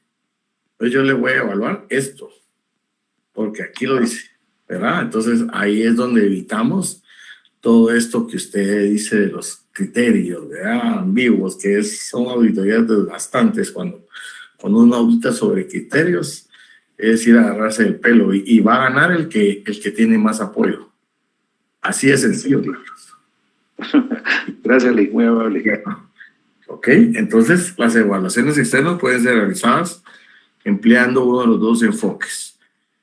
Entonces yo le voy a evaluar esto, porque aquí lo dice, ¿verdad? Entonces ahí es donde evitamos todo esto que usted dice de los criterios, ¿verdad? Ambiguos, que son auditorías desgastantes cuando uno audita sobre criterios, es ir a agarrarse el pelo y va a ganar el que tiene más apoyo. Así es sencillo, digamos. Gracias, Lee, muy amable. Ok, entonces las evaluaciones externas pueden ser realizadas empleando uno de los dos enfoques: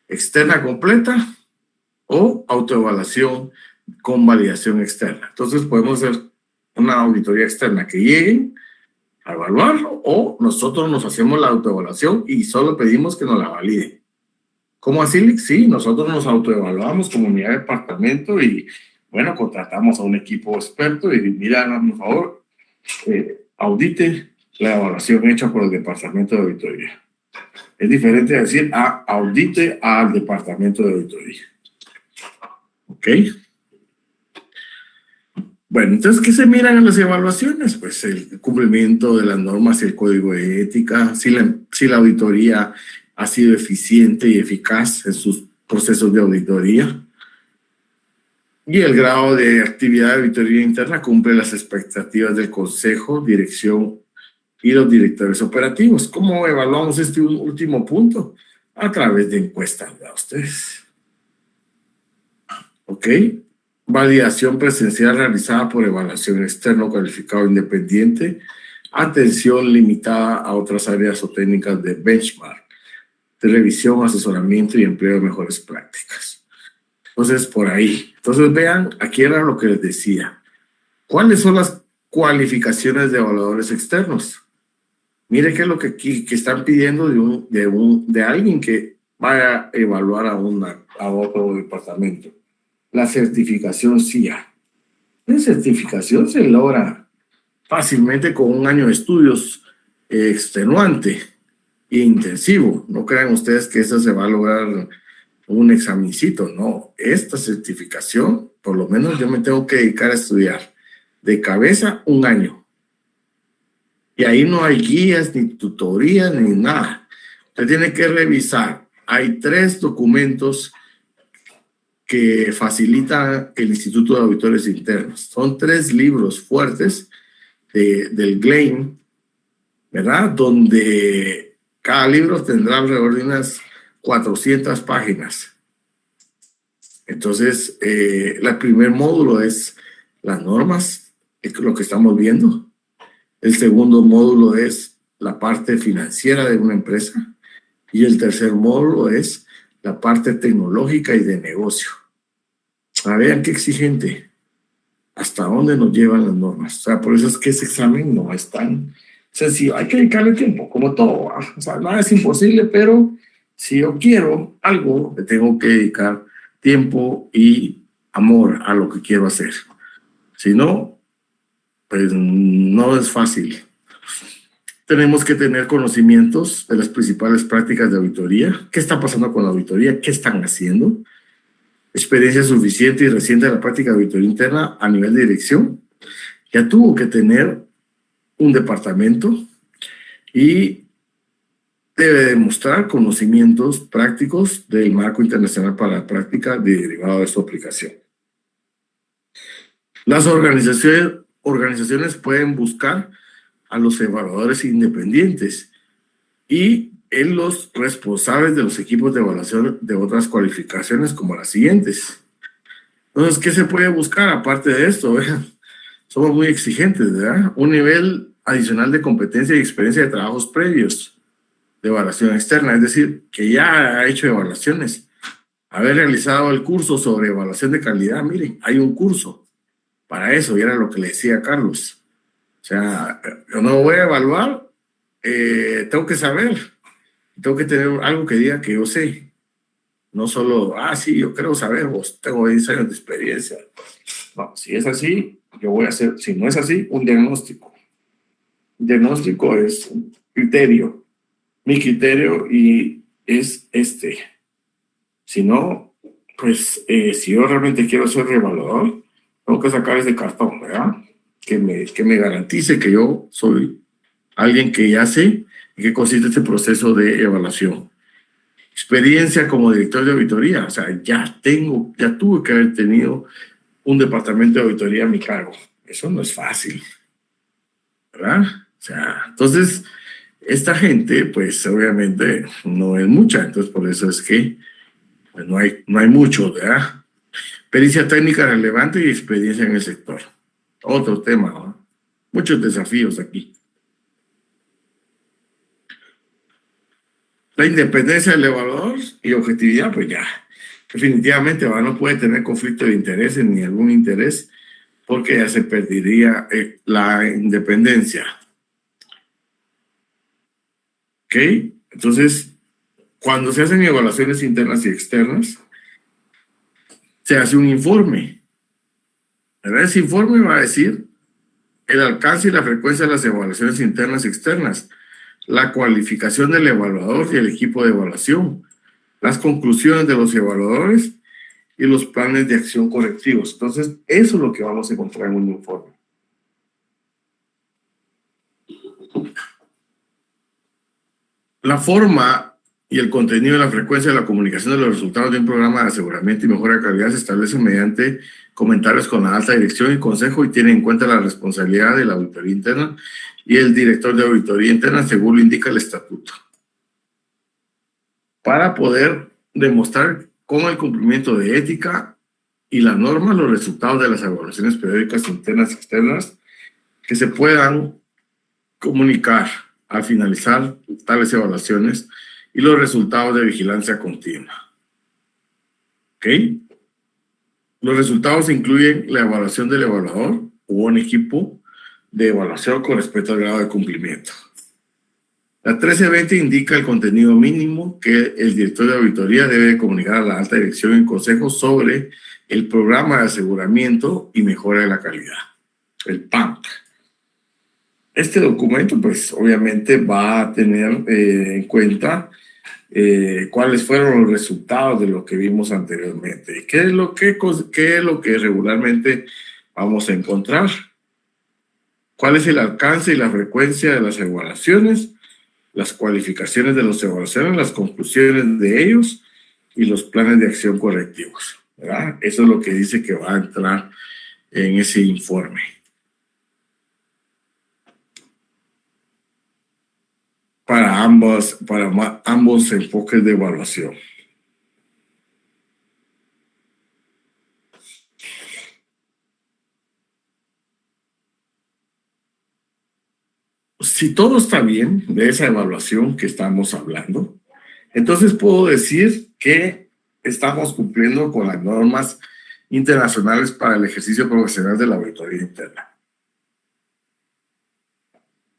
externa completa o autoevaluación con validación externa. Entonces podemos hacer una auditoría externa que lleguen a evaluarlo, o nosotros nos hacemos la autoevaluación y solo pedimos que nos la validen. ¿Cómo así? Sí, nosotros nos autoevaluamos como unidad de departamento y, bueno, contratamos a un equipo experto y mira, por favor, audite la evaluación hecha por el departamento de auditoría. Es diferente a decir, audite al departamento de auditoría. ¿Ok? Bueno, entonces, ¿qué se miran en las evaluaciones? Pues el cumplimiento de las normas y el código de ética, si la auditoría ha sido eficiente y eficaz en sus procesos de auditoría, y el grado de actividad de auditoría interna cumple las expectativas del consejo, dirección y los directores operativos. ¿Cómo evaluamos este último punto? A través de encuestas, ¿verdad ustedes? ¿Ok? Validación presencial realizada por evaluación externo calificado independiente. Atención limitada a otras áreas o técnicas de benchmark, de revisión, asesoramiento y empleo de mejores prácticas. Entonces, por ahí. Entonces, vean, aquí era lo que les decía. ¿Cuáles son las cualificaciones de evaluadores externos? Mire qué es lo que aquí que están pidiendo de alguien que vaya a evaluar a otro departamento. La certificación CIA. La certificación se logra fácilmente con un año de estudios extenuante e intensivo. No crean ustedes que eso se va a lograr un examencito, no. Esta certificación, por lo menos yo me tengo que dedicar a estudiar de cabeza un año. Y ahí no hay guías, ni tutorías, ni nada. Usted tiene que revisar. Hay 3 documentos que facilita el Instituto de Auditores Internos. Son 3 libros fuertes del GLAIM, ¿verdad? Donde cada libro tendrá alrededor de unas 400 páginas. Entonces, el primer módulo es las normas, es lo que estamos viendo. El segundo módulo es la parte financiera de una empresa. Y el tercer módulo es la parte tecnológica y de negocio. Vean qué exigente. ¿Hasta dónde nos llevan las normas? O sea, por eso es que ese examen no es tan sencillo. Hay que dedicarle tiempo, como todo. O sea, nada es imposible, pero si yo quiero algo, le tengo que dedicar tiempo y amor a lo que quiero hacer. Si no, pues no es fácil. Tenemos que tener conocimientos de las principales prácticas de auditoría. ¿Qué está pasando con la auditoría? ¿Qué están haciendo? Experiencia suficiente y reciente de la práctica de auditoría interna a nivel de dirección. Ya tuvo que tener un departamento y debe demostrar conocimientos prácticos del marco internacional para la práctica derivado de su aplicación. Las organizaciones pueden buscar a los evaluadores independientes y en los responsables de los equipos de evaluación de otras cualificaciones como las siguientes. Entonces, ¿qué se puede buscar aparte de esto? Somos muy exigentes, ¿verdad? Un nivel adicional de competencia y experiencia de trabajos previos de evaluación externa, es decir, que ya ha hecho evaluaciones. Haber realizado el curso sobre evaluación de calidad, miren, hay un curso para eso, y era lo que le decía a Carlos. O sea, yo no voy a evaluar, tengo que saber, tengo que tener algo que diga que yo sé. No solo, sí, yo creo saber, vos tengo 10 años de experiencia. No, si es así, yo voy a hacer, si no es así, un diagnóstico. Un diagnóstico es un criterio. Mi criterio y es este. Si no, pues si yo realmente quiero ser reevaluador, tengo que sacar ese cartón, ¿verdad? Que me garantice que yo soy alguien que ya sé en qué consiste este proceso de evaluación. Experiencia como director de auditoría, o sea, ya tuve que haber tenido un departamento de auditoría a mi cargo. Eso no es fácil, ¿verdad? O sea, entonces, esta gente, pues obviamente no es mucha, entonces por eso es que pues, no hay mucho, ¿verdad? Pericia técnica relevante y experiencia en el sector. Otro tema, ¿no? Muchos desafíos aquí. La independencia del evaluador y objetividad, pues ya, definitivamente no puede tener conflicto de intereses ni algún interés porque ya se perdería la independencia. ¿Ok? Entonces, cuando se hacen evaluaciones internas y externas, se hace un informe. ¿Verdad? Ese informe va a decir el alcance y la frecuencia de las evaluaciones internas y externas, la cualificación del evaluador y el equipo de evaluación, las conclusiones de los evaluadores y los planes de acción correctivos. Entonces, eso es lo que vamos a encontrar en un informe. La forma y el contenido de la frecuencia de la comunicación de los resultados de un programa de aseguramiento y mejora de calidad se establece mediante comentarios con la alta dirección y consejo y tiene en cuenta la responsabilidad de la auditoría interna y el director de auditoría interna según lo indica el estatuto. Para poder demostrar con el cumplimiento de ética y las normas los resultados de las evaluaciones periódicas internas y externas que se puedan comunicar al finalizar tales evaluaciones y los resultados de vigilancia continua. ¿Ok? Los resultados incluyen la evaluación del evaluador o un equipo de evaluación con respecto al grado de cumplimiento. La 1320 indica el contenido mínimo que el director de auditoría debe comunicar a la alta dirección y consejo sobre el programa de aseguramiento y mejora de la calidad, el PAMC. Este documento, pues, obviamente va a tener en cuenta cuáles fueron los resultados de lo que vimos anteriormente. ¿Qué es lo que regularmente vamos a encontrar? ¿Cuál es el alcance y la frecuencia de las evaluaciones? Las cualificaciones de las evaluaciones, las conclusiones de ellos y los planes de acción correctivos, ¿verdad? Eso es lo que dice que va a entrar en ese informe. Para ambos enfoques de evaluación. Si todo está bien de esa evaluación que estamos hablando, entonces puedo decir que estamos cumpliendo con las normas internacionales para el ejercicio profesional de la auditoría interna.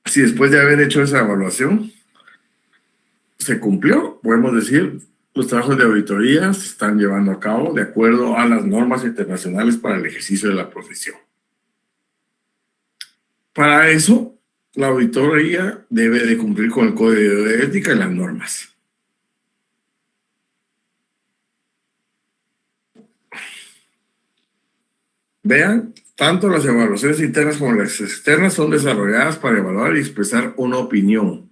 Si después de haber hecho esa evaluación se cumplió, podemos decir los trabajos de auditoría se están llevando a cabo de acuerdo a las normas internacionales para el ejercicio de la profesión. Para eso, la auditoría debe de cumplir con el código de ética y las normas. Vean, tanto las evaluaciones internas como las externas son desarrolladas para evaluar y expresar una opinión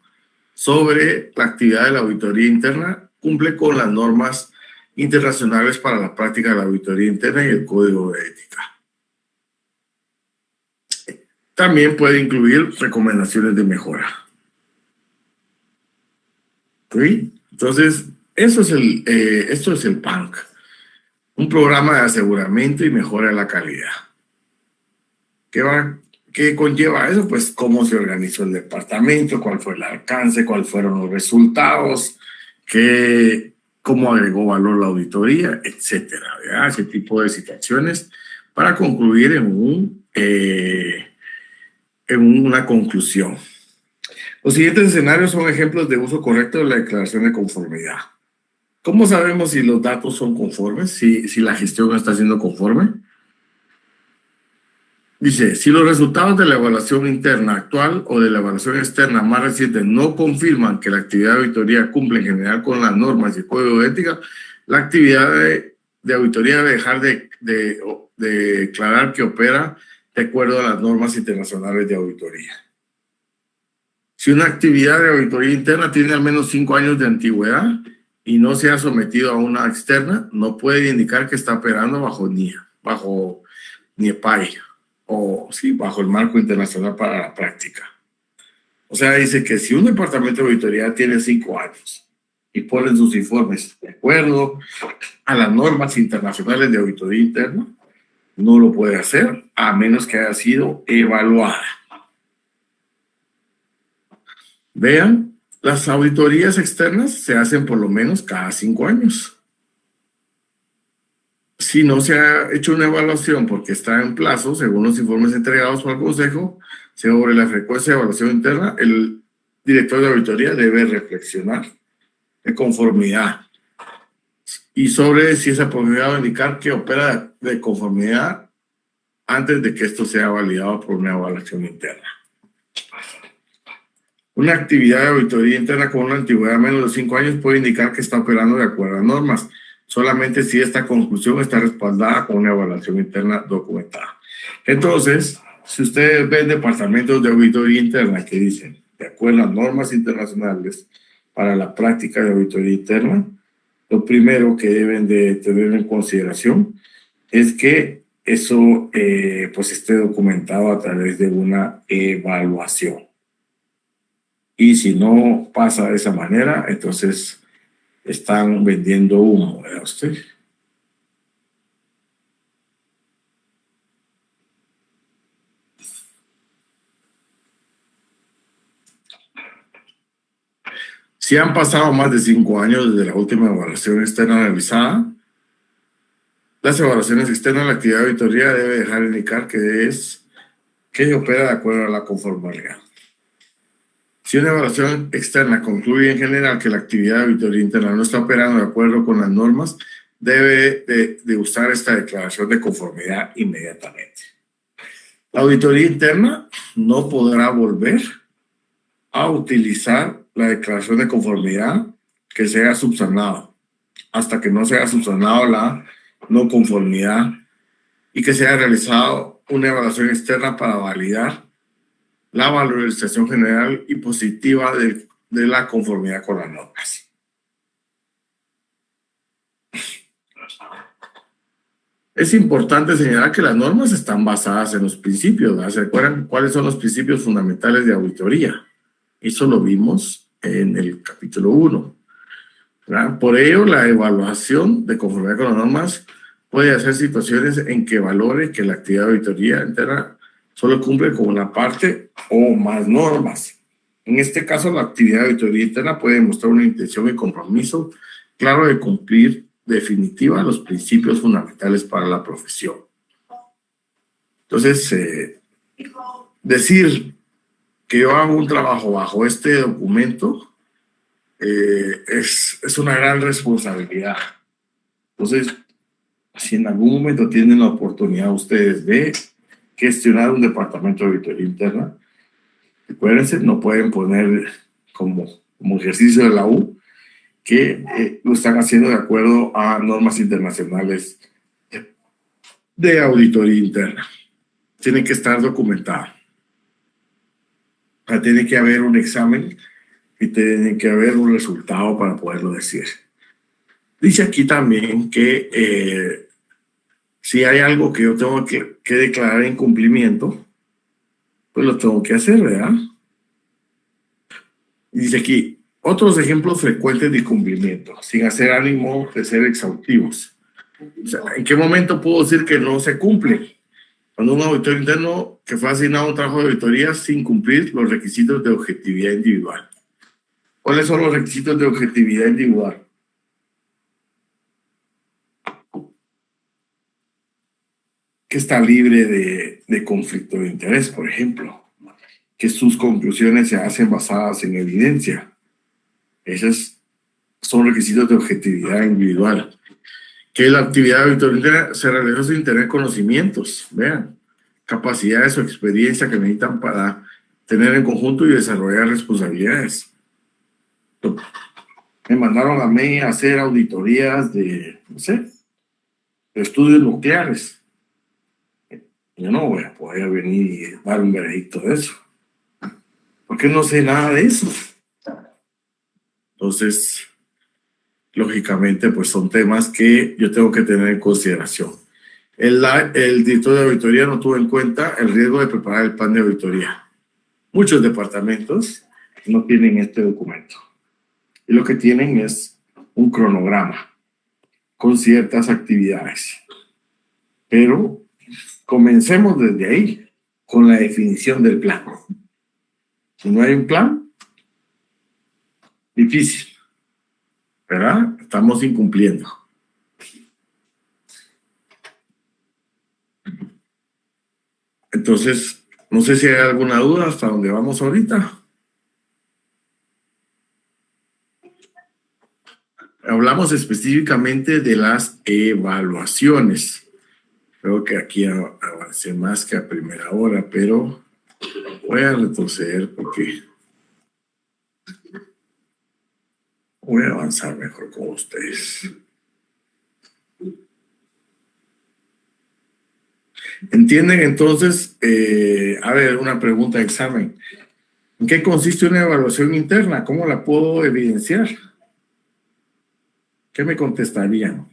sobre la actividad de la auditoría interna, cumple con las normas internacionales para la práctica de la auditoría interna y el código de ética. También puede incluir recomendaciones de mejora. ¿Sí? Entonces, esto es el PAMC, un programa de aseguramiento y mejora de la calidad. ¿Qué conlleva eso? Pues cómo se organizó el departamento, cuál fue el alcance, cuáles fueron los resultados, cómo agregó valor la auditoría, etcétera, ¿verdad? Ese tipo de situaciones para concluir en una conclusión. Los siguientes escenarios son ejemplos de uso correcto de la declaración de conformidad. ¿Cómo sabemos si los datos son conformes, si la gestión está siendo conforme? Dice, si los resultados de la evaluación interna actual o de la evaluación externa más reciente no confirman que la actividad de auditoría cumple en general con las normas y el código de ética, la actividad de auditoría debe dejar de declarar que opera de acuerdo a las normas internacionales de auditoría. Si una actividad de auditoría interna tiene al menos 5 años de antigüedad y no se ha sometido a una externa, no puede indicar que está operando bajo NIEPAI o sí, bajo el marco internacional para la práctica. O sea, dice que si un departamento de auditoría tiene 5 años y ponen sus informes de acuerdo a las normas internacionales de auditoría interna, no lo puede hacer a menos que haya sido evaluada. Vean, las auditorías externas se hacen por lo menos cada 5 años. Si no se ha hecho una evaluación porque está en plazo, según los informes entregados por el Consejo, sobre la frecuencia de evaluación interna, el director de auditoría debe reflexionar de conformidad y sobre si es apropiado indicar que opera de conformidad antes de que esto sea validado por una evaluación interna. Una actividad de auditoría interna con una antigüedad de menos de 5 años puede indicar que está operando de acuerdo a normas, solamente si esta conclusión está respaldada con una evaluación interna documentada. Entonces, si ustedes ven departamentos de auditoría interna que dicen, de acuerdo a normas internacionales para la práctica de auditoría interna, lo primero que deben de tener en consideración es que eso pues esté documentado a través de una evaluación. Y si no pasa de esa manera, entonces están vendiendo humo, ¿verdad usted? Si han pasado más de 5 años desde la última evaluación externa realizada, las evaluaciones externas de la actividad de auditoría debe dejar de indicar que opera de acuerdo a la conformidad. Si una evaluación externa concluye en general que la actividad de auditoría interna no está operando de acuerdo con las normas, debe de usar esta declaración de conformidad inmediatamente. La auditoría interna no podrá volver a utilizar la declaración de conformidad que se haya subsanado, hasta que no se haya subsanado la no conformidad y que se haya realizado una evaluación externa para validar la valorización general y positiva de la conformidad con las normas. Es importante señalar que las normas están basadas en los principios, ¿verdad? ¿Se acuerdan cuáles son los principios fundamentales de auditoría? Eso lo vimos en el capítulo 1. ¿Verdad? Por ello, la evaluación de conformidad con las normas puede hacer situaciones en que valore que la actividad de auditoría entera solo cumple con una parte o más normas. En este caso, la actividad de auditoría interna puede demostrar una intención y compromiso claro de cumplir definitiva los principios fundamentales para la profesión. Entonces, decir que yo hago un trabajo bajo este documento es una gran responsabilidad. Entonces, si en algún momento tienen la oportunidad ustedes de gestionar un departamento de auditoría interna, acuérdense, no pueden poner como ejercicio de la U que lo están haciendo de acuerdo a normas internacionales de auditoría interna. Tiene que estar documentada. Tiene que haber un examen y tiene que haber un resultado para poderlo decir. Dice aquí también que si hay algo que yo tengo que declarar incumplimiento, pues lo tengo que hacer, ¿verdad? Y dice aquí, otros ejemplos frecuentes de incumplimiento, sin hacer ánimo de ser exhaustivos. O sea, ¿en qué momento puedo decir que no se cumple? Cuando un auditor interno que fue asignado a un trabajo de auditoría sin cumplir los requisitos de objetividad individual. ¿Cuáles son los requisitos de objetividad individual? Que está libre de conflicto de interés, por ejemplo. Que sus conclusiones se hacen basadas en evidencia. Esos son requisitos de objetividad individual. Que la actividad de auditoría se realiza sin tener conocimientos. Vean, capacidades o experiencia que necesitan para tener en conjunto y desarrollar responsabilidades. Me mandaron a mí a hacer auditorías de, no sé, de estudios nucleares. Yo no voy a poder venir y dar un veredicto de eso, porque no sé nada de eso. Entonces, lógicamente, pues son temas que yo tengo que tener en consideración. El director de auditoría no tuvo en cuenta el riesgo de preparar el plan de auditoría. Muchos departamentos no tienen este documento. Y lo que tienen es un cronograma con ciertas actividades. Pero comencemos desde ahí, con la definición del plan. Si no hay un plan, difícil, ¿verdad? Estamos incumpliendo. Entonces, no sé si hay alguna duda hasta donde vamos ahorita. Hablamos específicamente de las evaluaciones. Creo que aquí avancé más que a primera hora, pero voy a retroceder porque voy a avanzar mejor con ustedes. ¿Entienden entonces? A ver, una pregunta de examen. ¿En qué consiste una evaluación interna? ¿Cómo la puedo evidenciar? ¿Qué me contestarían?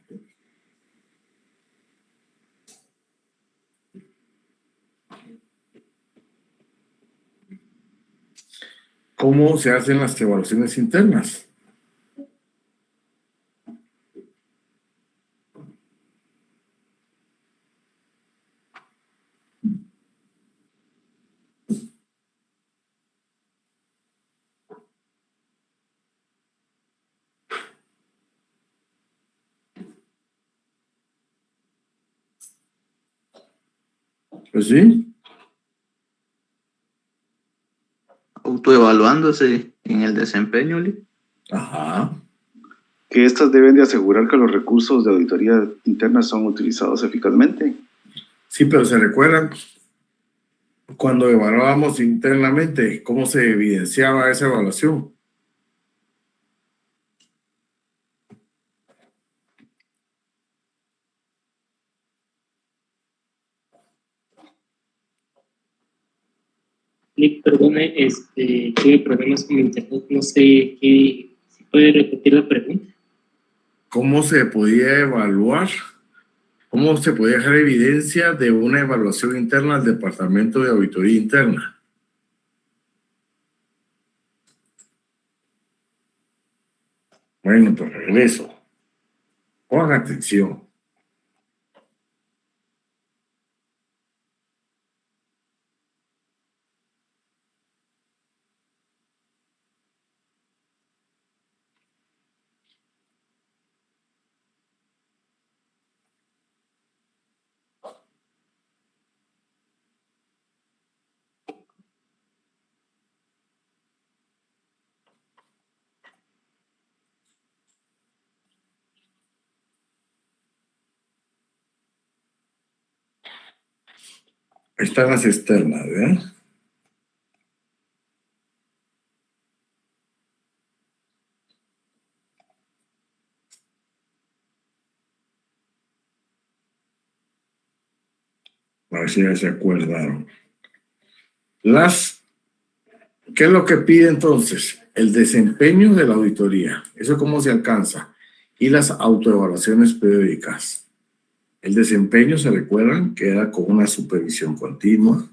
¿Cómo se hacen las evaluaciones internas? Pues sí. Autoevaluándose en el desempeño, Lee. Ajá. Que estas deben de asegurar que los recursos de auditoría interna son utilizados eficazmente. Sí, pero ¿se recuerdan cuando evaluábamos internamente cómo se evidenciaba esa evaluación? Nick, perdone, tuve problemas con mi internet, no sé qué, si puede repetir la pregunta. ¿Cómo se podía evaluar? ¿Cómo se podía dejar evidencia de una evaluación interna al Departamento de Auditoría Interna? Bueno, pues regreso. Pongan atención. Ahí están las externas, ¿verdad? A ver si ya se acordaron. ¿Qué es lo que pide entonces? El desempeño de la auditoría. ¿Eso cómo se alcanza? Y las autoevaluaciones periódicas. El desempeño, ¿se recuerdan? Queda con una supervisión continua,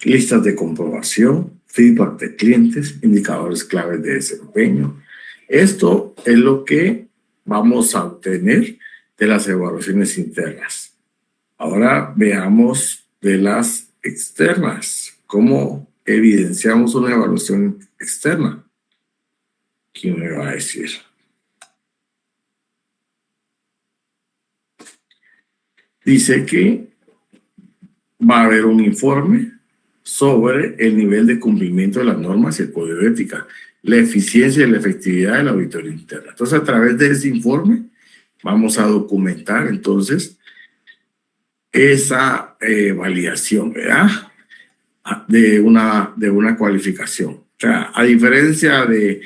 listas de comprobación, feedback de clientes, indicadores claves de desempeño. Esto es lo que vamos a obtener de las evaluaciones internas. Ahora veamos de las externas. ¿Cómo evidenciamos una evaluación externa? ¿Quién me va a decir? Dice que va a haber un informe sobre el nivel de cumplimiento de las normas y el código de ética, la eficiencia y la efectividad de la auditoría interna. Entonces, a través de ese informe, vamos a documentar, entonces, esa validación, ¿verdad? De una cualificación. O sea, a diferencia de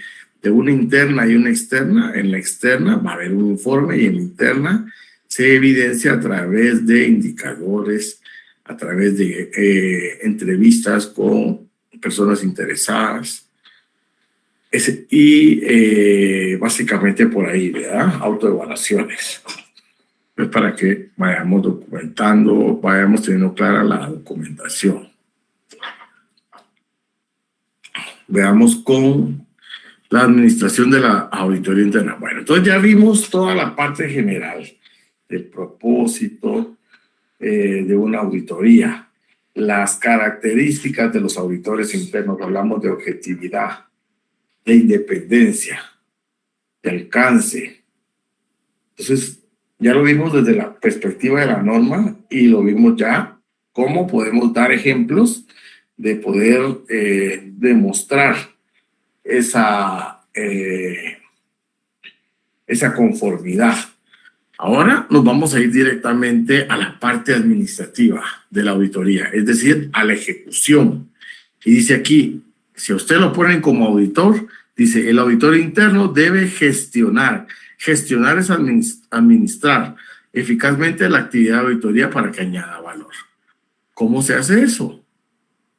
una interna y una externa, en la externa va a haber un informe y en la interna se evidencia a través de indicadores, a través de entrevistas con personas interesadas y básicamente por ahí, ¿verdad? Autoevaluaciones. Pues para que vayamos documentando, vayamos teniendo clara la documentación. Veamos con la administración de la auditoría interna. Bueno, entonces ya vimos toda la parte general del propósito de una auditoría, las características de los auditores internos. Hablamos de objetividad, de independencia, de alcance. Entonces, ya lo vimos desde la perspectiva de la norma y lo vimos ya cómo podemos dar ejemplos de poder demostrar esa conformidad. Ahora nos vamos a ir directamente a la parte administrativa de la auditoría, es decir, a la ejecución. Y dice aquí, si a usted lo ponen como auditor, dice, el auditor interno debe gestionar. Gestionar es administrar eficazmente la actividad de auditoría para que añada valor. ¿Cómo se hace eso?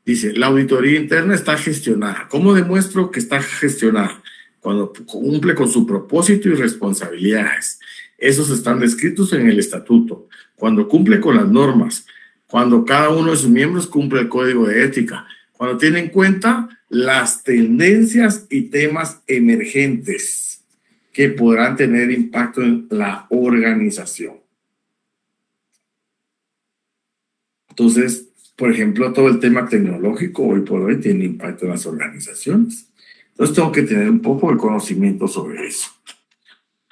Dice, la auditoría interna está gestionada. ¿Cómo demuestro que está gestionada? Cuando cumple con su propósito y responsabilidades. Esos están descritos en el estatuto. Cuando cumple con las normas. Cuando cada uno de sus miembros cumple el código de ética. Cuando tiene en cuenta las tendencias y temas emergentes que podrán tener impacto en la organización. Entonces, por ejemplo, todo el tema tecnológico hoy por hoy tiene impacto en las organizaciones. Entonces, tengo que tener un poco de conocimiento sobre eso.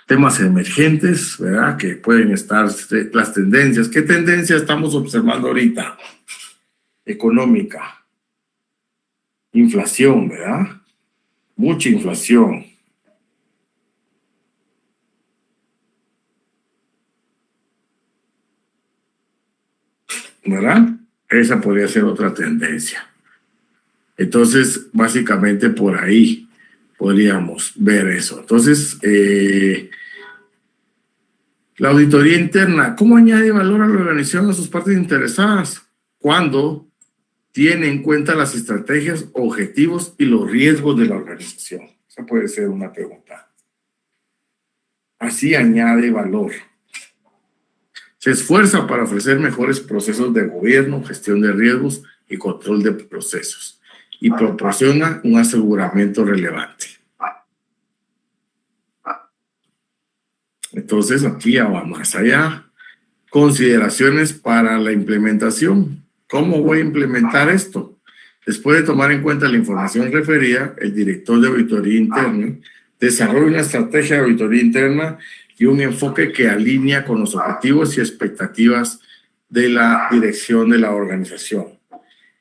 Temas emergentes, ¿verdad? Que pueden estar las tendencias. ¿Qué tendencia estamos observando ahorita? Económica. Inflación, ¿verdad? Mucha inflación. ¿Verdad? Esa podría ser otra tendencia. Entonces, básicamente por ahí podríamos ver eso. Entonces, la auditoría interna, ¿cómo añade valor a la organización a sus partes interesadas? Cuando tiene en cuenta las estrategias, objetivos y los riesgos de la organización. Esa puede ser una pregunta. Así añade valor. Se esfuerza para ofrecer mejores procesos de gobierno, gestión de riesgos y control de procesos y proporciona un aseguramiento relevante. Entonces, aquí ya vamos más allá. Consideraciones para la implementación. ¿Cómo voy a implementar esto? Después de tomar en cuenta la información referida, el director de auditoría interna desarrolla una estrategia de auditoría interna y un enfoque que alinea con los objetivos y expectativas de la dirección de la organización.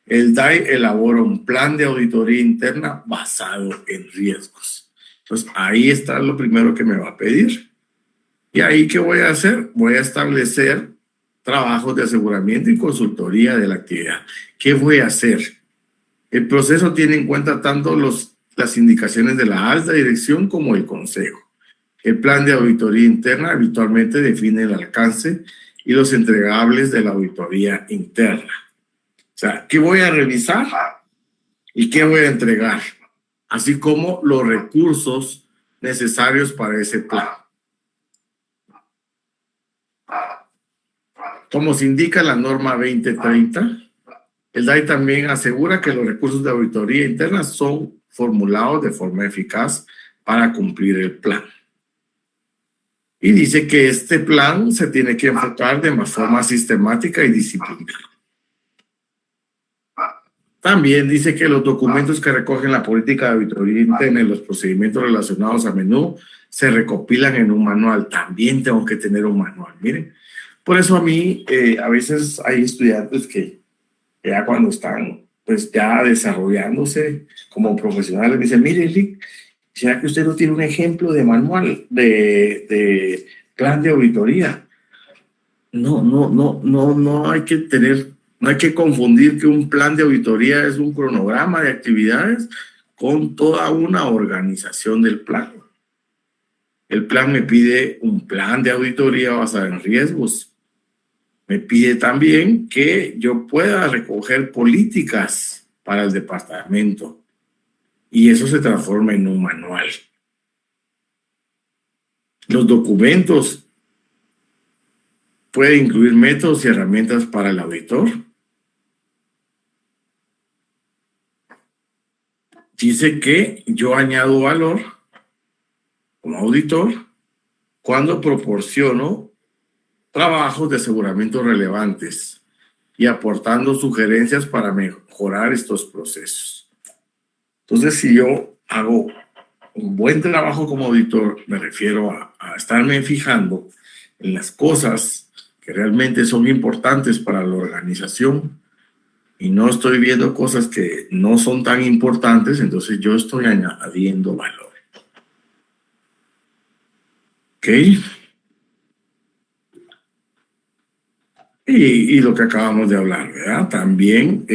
El DAI elabora un plan de auditoría interna basado en riesgos. Entonces, ahí está lo primero que me va a pedir. ¿Y ahí qué voy a hacer? Voy a establecer trabajos de aseguramiento y consultoría de la actividad. ¿Qué voy a hacer? El proceso tiene en cuenta tanto las indicaciones de la alta dirección como el consejo. El plan de auditoría interna habitualmente define el alcance y los entregables de la auditoría interna. O sea, ¿qué voy a revisar y qué voy a entregar? Así como los recursos necesarios para ese plan. Como se indica en la norma 2030, el DAI también asegura que los recursos de auditoría interna son formulados de forma eficaz para cumplir el plan. Y dice que este plan se tiene que enfocar de forma sistemática y disciplinaria. También dice que los documentos que recogen la política de auditoría interna y los procedimientos relacionados a menudo se recopilan en un manual. También tengo que tener un manual. Miren, por eso a mí a veces hay estudiantes que ya cuando están pues ya desarrollándose como profesionales me dicen, mire, Rick, ¿será que usted no tiene un ejemplo de manual de plan de auditoría? no hay que tener, no hay que confundir que un plan de auditoría es un cronograma de actividades con toda una organización del plan. El plan me pide un plan de auditoría basado en riesgos. Me pide también que yo pueda recoger políticas para el departamento y eso se transforma en un manual. Los documentos pueden incluir métodos y herramientas para el auditor. Dice que yo añado valor como auditor cuando proporciono trabajos de aseguramiento relevantes y aportando sugerencias para mejorar estos procesos. Entonces, si yo hago un buen trabajo como auditor, me refiero a estarme fijando en las cosas que realmente son importantes para la organización y no estoy viendo cosas que no son tan importantes, entonces yo estoy añadiendo valor. ¿Ok? Y lo que acabamos de hablar, ¿verdad? También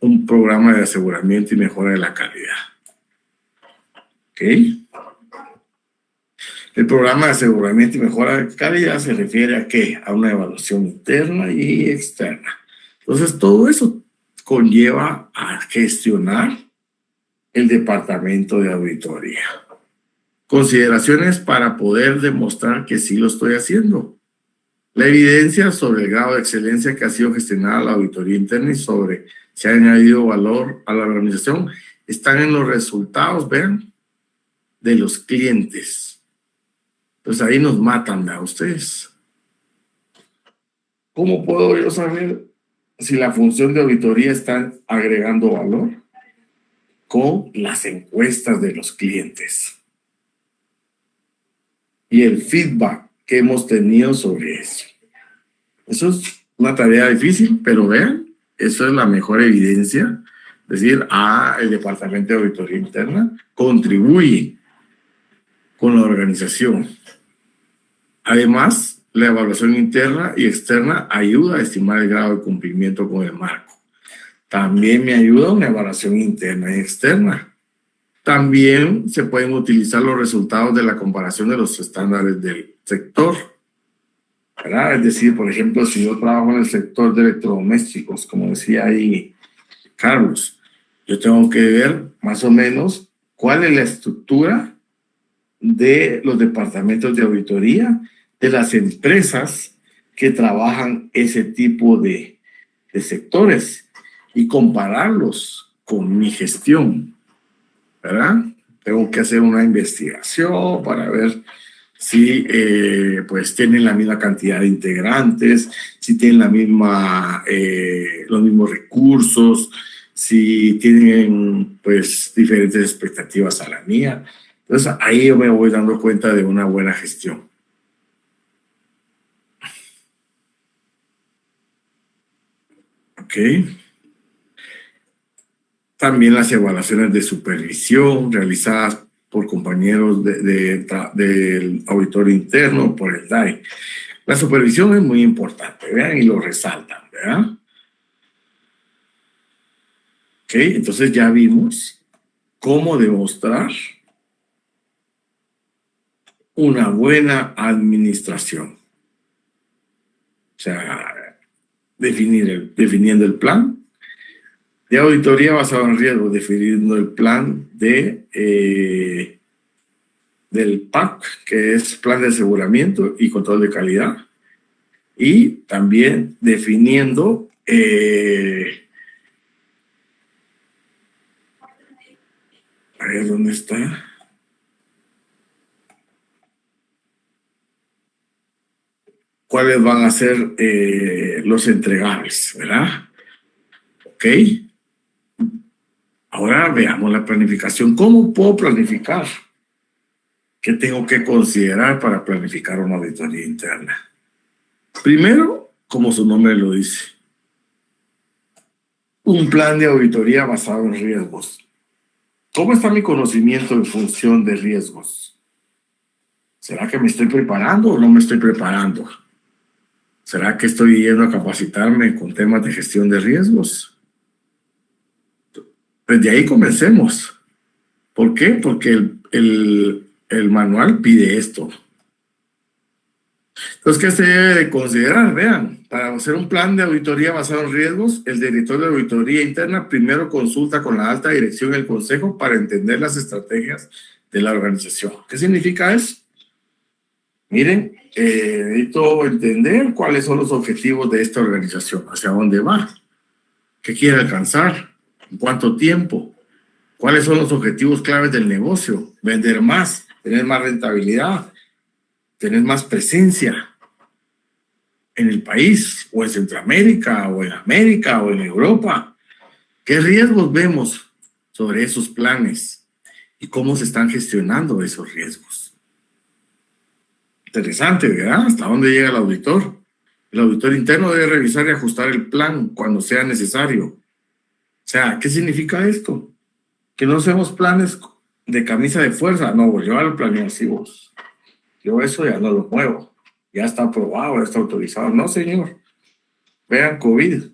un programa de aseguramiento y mejora de la calidad. ¿Ok? El programa de aseguramiento y mejora de calidad se refiere a ¿qué? A una evaluación interna y externa. Entonces, todo eso conlleva a gestionar el departamento de auditoría. Consideraciones para poder demostrar que sí lo estoy haciendo. La evidencia sobre el grado de excelencia que ha sido gestionada la auditoría interna y sobre si ha añadido valor a la organización están en los resultados, vean, de los clientes. Pues ahí nos matan a ustedes. ¿Cómo puedo yo saber si la función de auditoría está agregando valor? Con las encuestas de los clientes y el feedback que hemos tenido sobre eso. Eso es una tarea difícil, pero vean, eso es la mejor evidencia. Es decir, el Departamento de Auditoría Interna contribuye con la organización. Además, la evaluación interna y externa ayuda a estimar el grado de cumplimiento con el marco. También me ayuda una evaluación interna y externa. También se pueden utilizar los resultados de la comparación de los estándares del sector, ¿verdad? Es decir, por ejemplo, si yo trabajo en el sector de electrodomésticos, como decía ahí Carlos, yo tengo que ver más o menos cuál es la estructura de los departamentos de auditoría de las empresas que trabajan ese tipo de sectores y compararlos con mi gestión, ¿verdad? Tengo que hacer una investigación para ver si pues tienen la misma cantidad de integrantes, si tienen la misma, los mismos recursos, si tienen pues diferentes expectativas a la mía. Entonces ahí yo me voy dando cuenta de una buena gestión. Ok. También las evaluaciones de supervisión realizadas por compañeros del auditor interno, por el DAI. La supervisión es muy importante, vean, y lo resaltan, ¿verdad? Ok, entonces ya vimos cómo demostrar una buena administración. O sea, definiendo el plan de auditoría basado en riesgos, definiendo el plan del PAC, que es Plan de Aseguramiento y Control de Calidad, y también definiendo a ver dónde está. ¿Cuáles van a ser los entregables, verdad? Ok. Ahora veamos la planificación. ¿Cómo puedo planificar? ¿Qué tengo que considerar para planificar una auditoría interna? Primero, como su nombre lo dice, un plan de auditoría basado en riesgos. ¿Cómo está mi conocimiento en función de riesgos? ¿Será que me estoy preparando o no me estoy preparando? ¿Será que estoy yendo a capacitarme con temas de gestión de riesgos? Pues de ahí comencemos. ¿Por qué? Porque el manual pide esto. Entonces, ¿qué se debe de considerar? Vean, para hacer un plan de auditoría basado en riesgos, el director de auditoría interna primero consulta con la alta dirección y el consejo para entender las estrategias de la organización. ¿Qué significa eso? Miren, necesito entender cuáles son los objetivos de esta organización, hacia dónde va, qué quiere alcanzar, en cuánto tiempo, cuáles son los objetivos claves del negocio, vender más, tener más rentabilidad, tener más presencia en el país, o en Centroamérica, o en América, o en Europa. ¿Qué riesgos vemos sobre esos planes y cómo se están gestionando esos riesgos? Interesante, ¿verdad? ¿Hasta dónde llega el auditor? El auditor interno debe revisar y ajustar el plan cuando sea necesario. O sea, ¿qué significa esto? Que no hacemos planes de camisa de fuerza. No, yo lo planeo así, vos. Yo eso ya no lo muevo. Ya está aprobado, ya está autorizado. No, señor. Vean, COVID.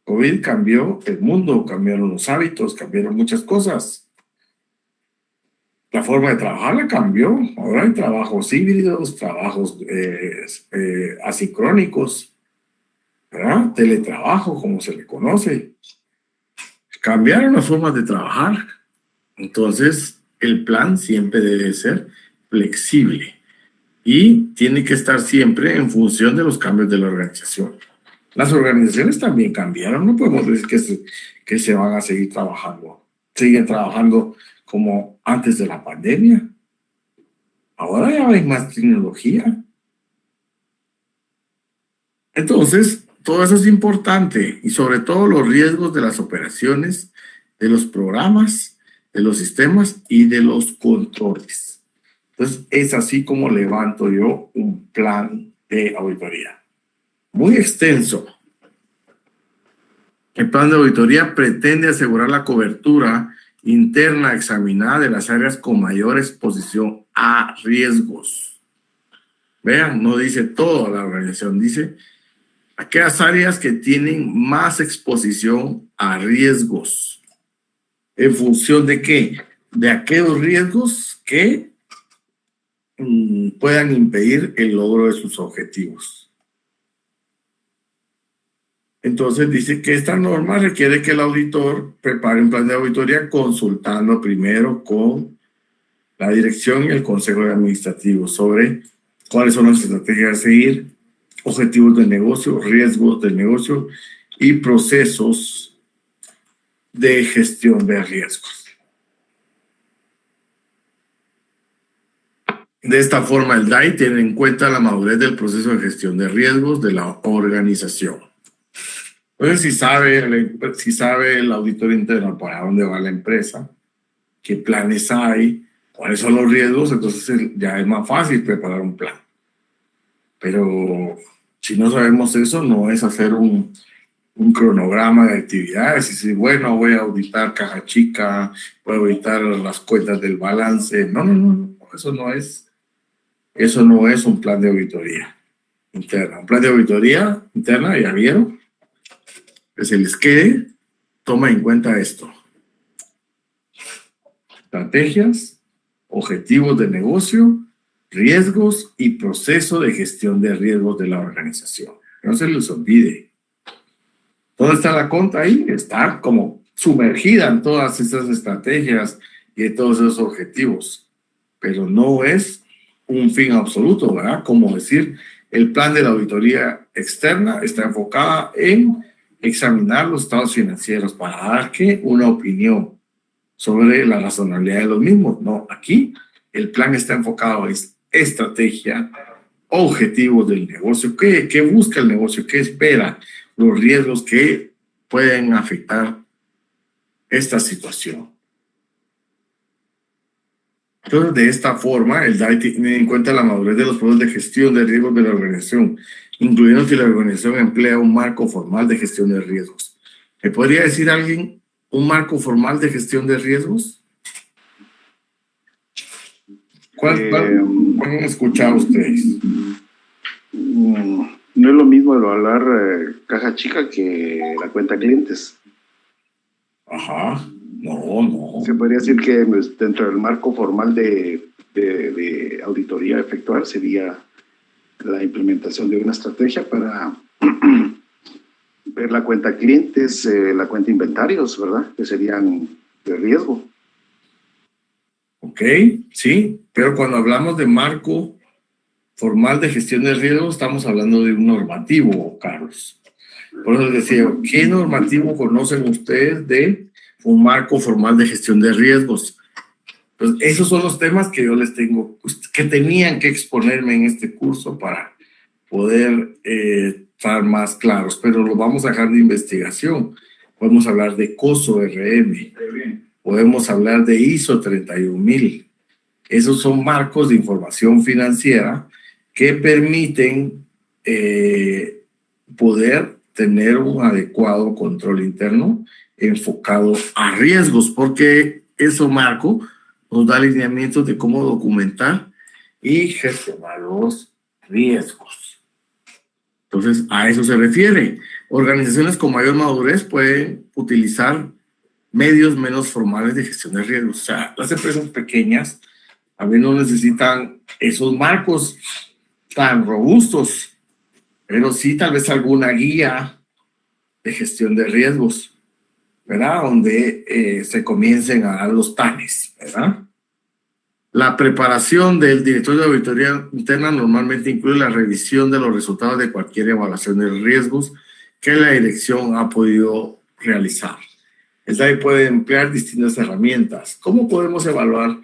COVID cambió el mundo, cambiaron los hábitos, cambiaron muchas cosas. La forma de trabajar la cambió. Ahora hay trabajos híbridos, trabajos asincrónicos, ¿verdad? Teletrabajo, como se le conoce. Cambiaron las formas de trabajar. Entonces, el plan siempre debe ser flexible y tiene que estar siempre en función de los cambios de la organización. Las organizaciones también cambiaron. No podemos decir que se van a seguir trabajando. Siguen trabajando como antes de la pandemia. Ahora ya hay más tecnología. Entonces, todo eso es importante y sobre todo los riesgos de las operaciones, de los programas, de los sistemas y de los controles. Entonces, es así como levanto yo un plan de auditoría. Muy extenso. El plan de auditoría pretende asegurar la cobertura interna examinada de las áreas con mayor exposición a riesgos. Vean, no dice toda la organización, dice aquellas áreas que tienen más exposición a riesgos. ¿En función de qué? De aquellos riesgos que puedan impedir el logro de sus objetivos. Entonces dice que esta norma requiere que el auditor prepare un plan de auditoría consultando primero con la dirección y el consejo administrativo sobre cuáles son las estrategias a seguir, objetivos del negocio, riesgos del negocio y procesos de gestión de riesgos. De esta forma, el DAI tiene en cuenta la madurez del proceso de gestión de riesgos de la organización. Entonces, si sabe el auditor interno para dónde va la empresa, qué planes hay, cuáles son los riesgos, entonces ya es más fácil preparar un plan. Pero si no sabemos eso, no es hacer un cronograma de actividades y decir, bueno, voy a auditar caja chica, voy a auditar las cuentas del balance. No, eso no es un plan de auditoría interna. Un plan de auditoría interna, ya vieron, que se les quede, toma en cuenta esto. Estrategias, objetivos de negocio, riesgos y proceso de gestión de riesgos de la organización. No se les olvide. ¿Dónde está la conta ahí? Está como sumergida en todas esas estrategias y en todos esos objetivos. Pero no es un fin absoluto, ¿verdad? Como decir, el plan de la auditoría externa está enfocada en examinar los estados financieros para dar una opinión sobre la razonabilidad de los mismos. No, aquí el plan está enfocado en estrategia, objetivos del negocio, qué busca el negocio, qué espera, los riesgos que pueden afectar esta situación. Entonces, de esta forma, el DAI tiene en cuenta la madurez de los procesos de gestión de riesgos de la organización, incluyendo que la organización emplea un marco formal de gestión de riesgos. ¿Me podría decir alguien un marco formal de gestión de riesgos? ¿Cuál han escuchado ustedes? No es lo mismo evaluar caja chica que la cuenta clientes. Ajá, no. Se podría decir que dentro del marco formal de auditoría a efectuar sería la implementación de una estrategia para ver la cuenta clientes, la cuenta inventarios, ¿verdad? Que serían de riesgo. Ok, sí, pero cuando hablamos de marco formal de gestión de riesgo, estamos hablando de un normativo, Carlos. Por eso les decía, ¿qué normativo conocen ustedes de un marco formal de gestión de riesgos? Pues esos son los temas que yo les tengo, que tenían que exponerme en este curso para poder estar más claros, pero lo vamos a dejar de investigación. Podemos hablar de COSO RM, podemos hablar de ISO 31000. Esos son marcos de información financiera que permiten poder tener un adecuado control interno enfocado a riesgos, porque eso marco nos da lineamientos de cómo documentar y gestionar los riesgos. Entonces, a eso se refiere. Organizaciones con mayor madurez pueden utilizar medios menos formales de gestión de riesgos. O sea, las empresas pequeñas a veces no necesitan esos marcos tan robustos, pero sí tal vez alguna guía de gestión de riesgos, ¿verdad? Donde se comiencen a dar los TANES, ¿verdad? La preparación del director de auditoría interna normalmente incluye la revisión de los resultados de cualquier evaluación de riesgos que la dirección ha podido realizar. El DAI puede emplear distintas herramientas. ¿Cómo podemos evaluar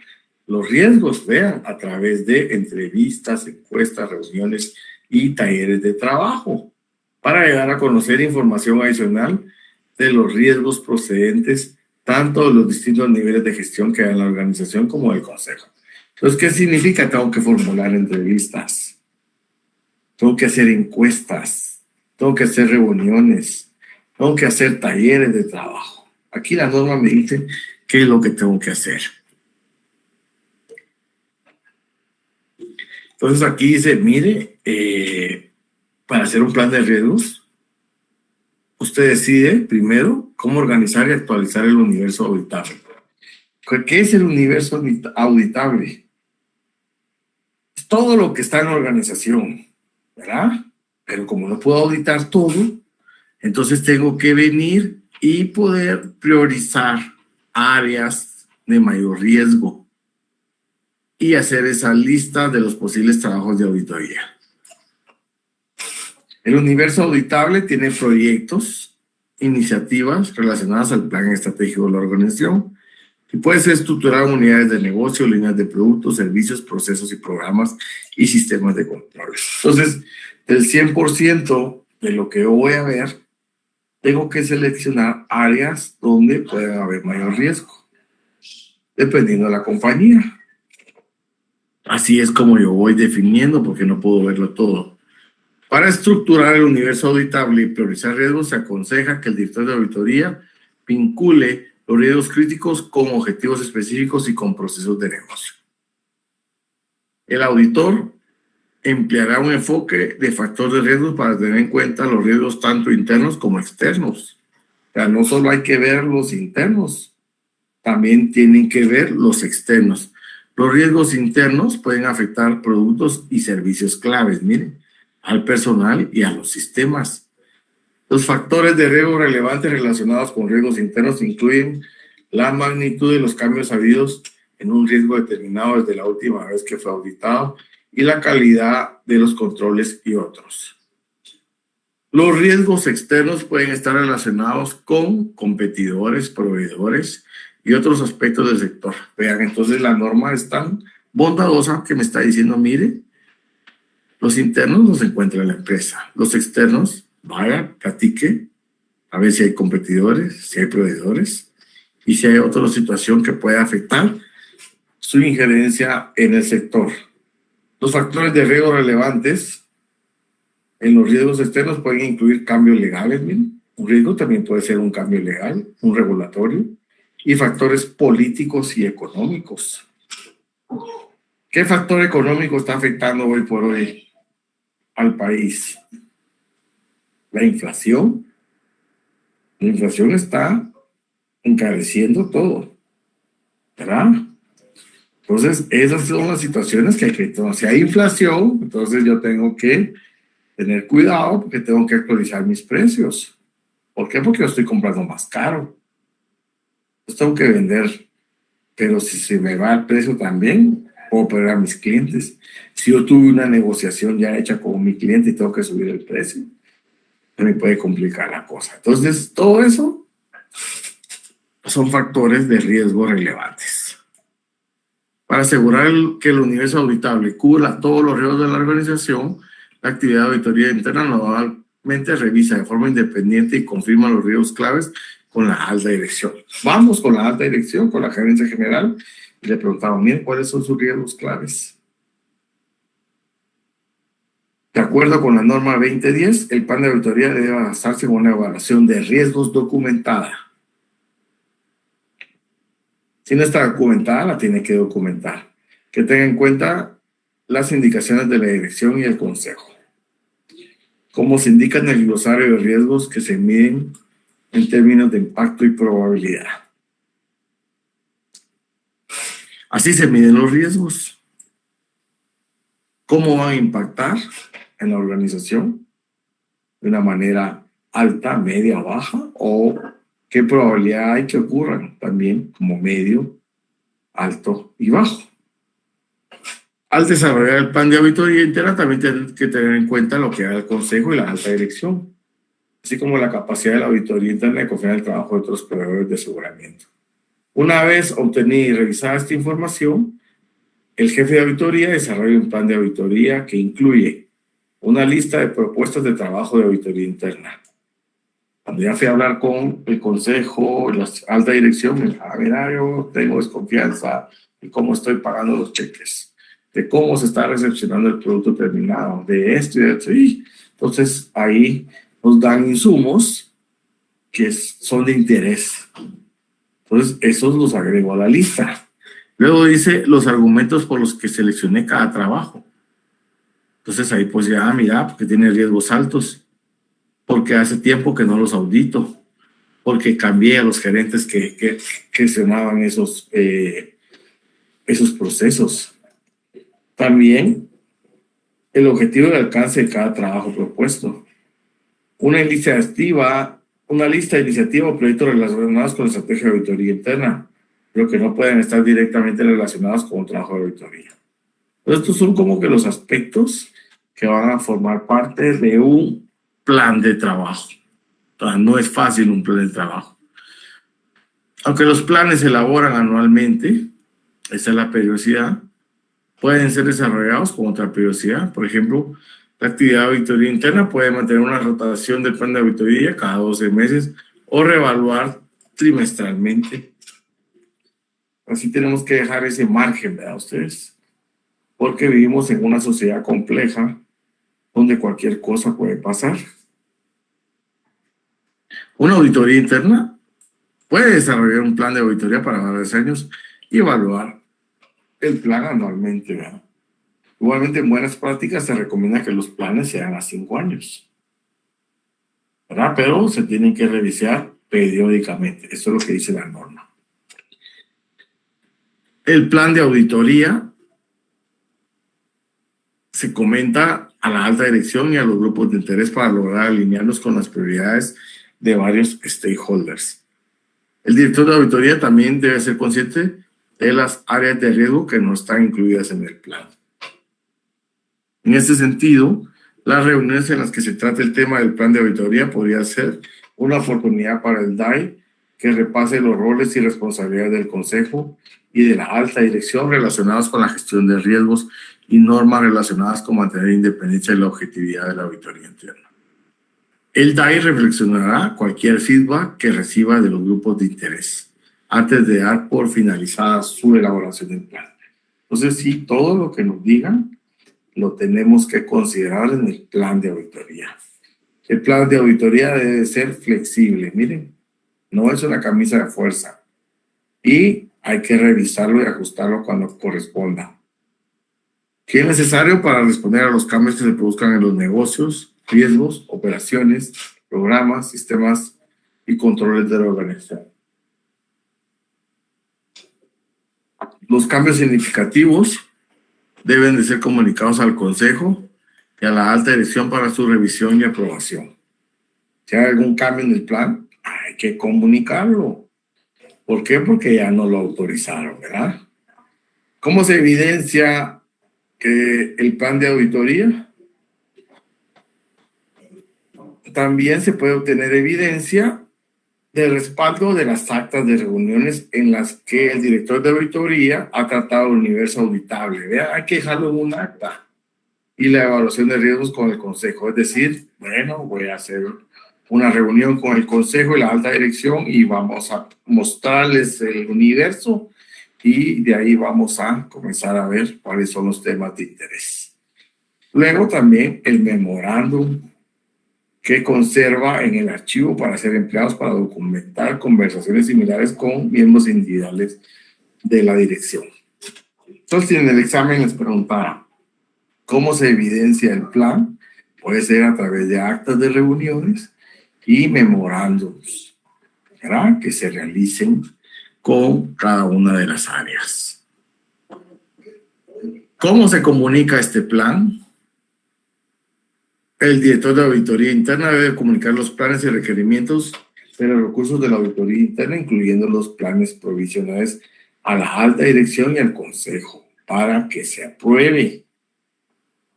los riesgos? Vean, a través de entrevistas, encuestas, reuniones y talleres de trabajo, para llegar a conocer información adicional de los riesgos procedentes tanto de los distintos niveles de gestión que hay en la organización como del consejo. Entonces, ¿qué significa? Tengo que formular entrevistas, tengo que hacer encuestas, tengo que hacer reuniones, tengo que hacer talleres de trabajo. Aquí la norma me dice qué es lo que tengo que hacer. Entonces aquí dice, mire, para hacer un plan de riesgos, usted decide primero cómo organizar y actualizar el universo auditable. ¿Qué es el universo auditable? Es todo lo que está en la organización, ¿verdad? Pero como no puedo auditar todo, entonces tengo que venir y poder priorizar áreas de mayor riesgo y hacer esa lista de los posibles trabajos de auditoría. El universo auditable tiene proyectos, iniciativas relacionadas al plan estratégico de la organización y puede ser estructurado en unidades de negocio, líneas de productos, servicios, procesos y programas y sistemas de control. Entonces, del 100% de lo que yo voy a ver, tengo que seleccionar áreas donde pueda haber mayor riesgo, dependiendo de la compañía. Así es como yo voy definiendo, porque no puedo verlo todo. Para estructurar el universo auditable y priorizar riesgos, se aconseja que el director de auditoría vincule los riesgos críticos con objetivos específicos y con procesos de negocio. El auditor empleará un enfoque de factor de riesgos para tener en cuenta los riesgos tanto internos como externos. O sea, no solo hay que ver los internos, también tienen que ver los externos. Los riesgos internos pueden afectar productos y servicios claves, miren, al personal y a los sistemas. Los factores de riesgo relevantes relacionados con riesgos internos incluyen la magnitud de los cambios habidos en un riesgo determinado desde la última vez que fue auditado y la calidad de los controles y otros. Los riesgos externos pueden estar relacionados con competidores, proveedores y otros aspectos del sector. Vean, entonces la norma es tan bondadosa que me está diciendo, mire, los internos no se encuentran en la empresa. Los externos, vaya, platique, a ver si hay competidores, si hay proveedores y si hay otra situación que pueda afectar su injerencia en el sector. Los factores de riesgo relevantes en los riesgos externos pueden incluir cambios legales. Miren. Un riesgo también puede ser un cambio legal, un regulatorio, y factores políticos y económicos. ¿Qué factor económico está afectando hoy por hoy al país? La inflación está encareciendo todo, ¿verdad? Entonces, esas son las situaciones que hay que, si hay inflación, entonces yo tengo que tener cuidado porque tengo que actualizar mis precios. ¿Por qué? Porque yo estoy comprando más caro. Entonces tengo que vender, pero si se me va el precio también, puedo perder a mis clientes. Si yo tuve una negociación ya hecha con mi cliente y tengo que subir el precio, me puede complicar la cosa. Entonces, todo eso son factores de riesgo relevantes. Para asegurar que el universo auditable cubra todos los riesgos de la organización, la actividad de auditoría interna normalmente revisa de forma independiente y confirma los riesgos claves con la alta dirección. Vamos con la alta dirección, con la gerencia general, y le preguntamos, miren, ¿cuáles son sus riesgos claves? De acuerdo con la norma 2010, el plan de auditoría debe basarse en una evaluación de riesgos documentada. Si no está documentada, la tiene que documentar. Que tenga en cuenta las indicaciones de la dirección y el consejo. Como se indica en el glosario de riesgos que se miden en términos de impacto y probabilidad. Así se miden los riesgos. ¿Cómo van a impactar en la organización? ¿De una manera alta, media, baja? ¿O qué probabilidad hay que ocurran también como medio, alto y bajo? Al desarrollar el plan de auditoría interna también tienen que tener en cuenta lo que haga el consejo y la alta dirección, así como la capacidad de la auditoría interna de confiar en el trabajo de otros proveedores de aseguramiento. Una vez obtenida y revisada esta información, el jefe de auditoría desarrolla un plan de auditoría que incluye una lista de propuestas de trabajo de auditoría interna. Cuando ya fui a hablar con el consejo, la alta dirección, me dijo, mira, yo tengo desconfianza de cómo estoy pagando los cheques, de cómo se está recepcionando el producto terminado, de esto y de esto. Y entonces ahí nos dan insumos que son de interés. Entonces esos los agrego a la lista. Luego dice los argumentos por los que seleccioné cada trabajo. Entonces ahí pues ya, mira, porque tiene riesgos altos, porque hace tiempo que no los audito, porque cambié a los gerentes que gestionaban esos procesos. También el objetivo de alcance de cada trabajo propuesto. Una lista de iniciativa o proyectos relacionados con la estrategia de auditoría interna, pero que no pueden estar directamente relacionados con un trabajo de auditoría. Entonces, estos son como que los aspectos que van a formar parte de un plan de trabajo. Entonces, no es fácil un plan de trabajo. Aunque los planes se elaboran anualmente, esa es la periodicidad, pueden ser desarrollados con otra periodicidad. Por ejemplo, la actividad de auditoría interna puede mantener una rotación del plan de auditoría cada 12 meses o reevaluar trimestralmente. Así tenemos que dejar ese margen, ¿verdad ustedes? Porque vivimos en una sociedad compleja donde cualquier cosa puede pasar. Una auditoría interna puede desarrollar un plan de auditoría para varios años y evaluar el plan anualmente, ¿verdad? Igualmente, en buenas prácticas se recomienda que los planes sean a 5 años, ¿verdad? Pero se tienen que revisar periódicamente. Eso es lo que dice la norma. El plan de auditoría se comenta a la alta dirección y a los grupos de interés para lograr alinearnos con las prioridades de varios stakeholders. El director de auditoría también debe ser consciente de las áreas de riesgo que no están incluidas en el plan. En este sentido, las reuniones en las que se trata el tema del plan de auditoría podría ser una oportunidad para el DAI que repase los roles y responsabilidades del Consejo y de la alta dirección relacionados con la gestión de riesgos y normas relacionadas con mantener la independencia y la objetividad de la auditoría interna. El DAI reflexionará cualquier feedback que reciba de los grupos de interés antes de dar por finalizada su elaboración del plan. Entonces, sí, todo lo que nos digan lo tenemos que considerar en el plan de auditoría. El plan de auditoría debe ser flexible, miren, no es una camisa de fuerza y hay que revisarlo y ajustarlo cuando corresponda. ¿Qué es necesario para responder a los cambios que se produzcan en los negocios riesgos, operaciones, programas, sistemas y controles de la organización. Los cambios significativos deben de ser comunicados al Consejo y a la alta dirección para su revisión y aprobación. Si hay algún cambio en el plan, hay que comunicarlo. ¿Por qué? Porque ya no lo autorizaron, ¿verdad? ¿Cómo se evidencia que el plan de auditoría? También se puede obtener evidencia del respaldo de las actas de reuniones en las que el director de auditoría ha tratado el universo auditable. Vean, hay que dejarlo en un acta. Y la evaluación de riesgos con el consejo. Es decir, bueno, voy a hacer una reunión con el consejo y la alta dirección y vamos a mostrarles el universo y de ahí vamos a comenzar a ver cuáles son los temas de interés. Luego también el memorándum que conserva en el archivo para ser empleados para documentar conversaciones similares con miembros individuales de la dirección. Entonces, si en el examen les preguntara cómo se evidencia el plan, puede ser a través de actas de reuniones y memorándums, ¿verdad?, que se realicen con cada una de las áreas. ¿Cómo se comunica este plan? El director de auditoría interna debe comunicar los planes y requerimientos de los recursos de la auditoría interna, incluyendo los planes provisionales, a la alta dirección y al consejo para que se apruebe.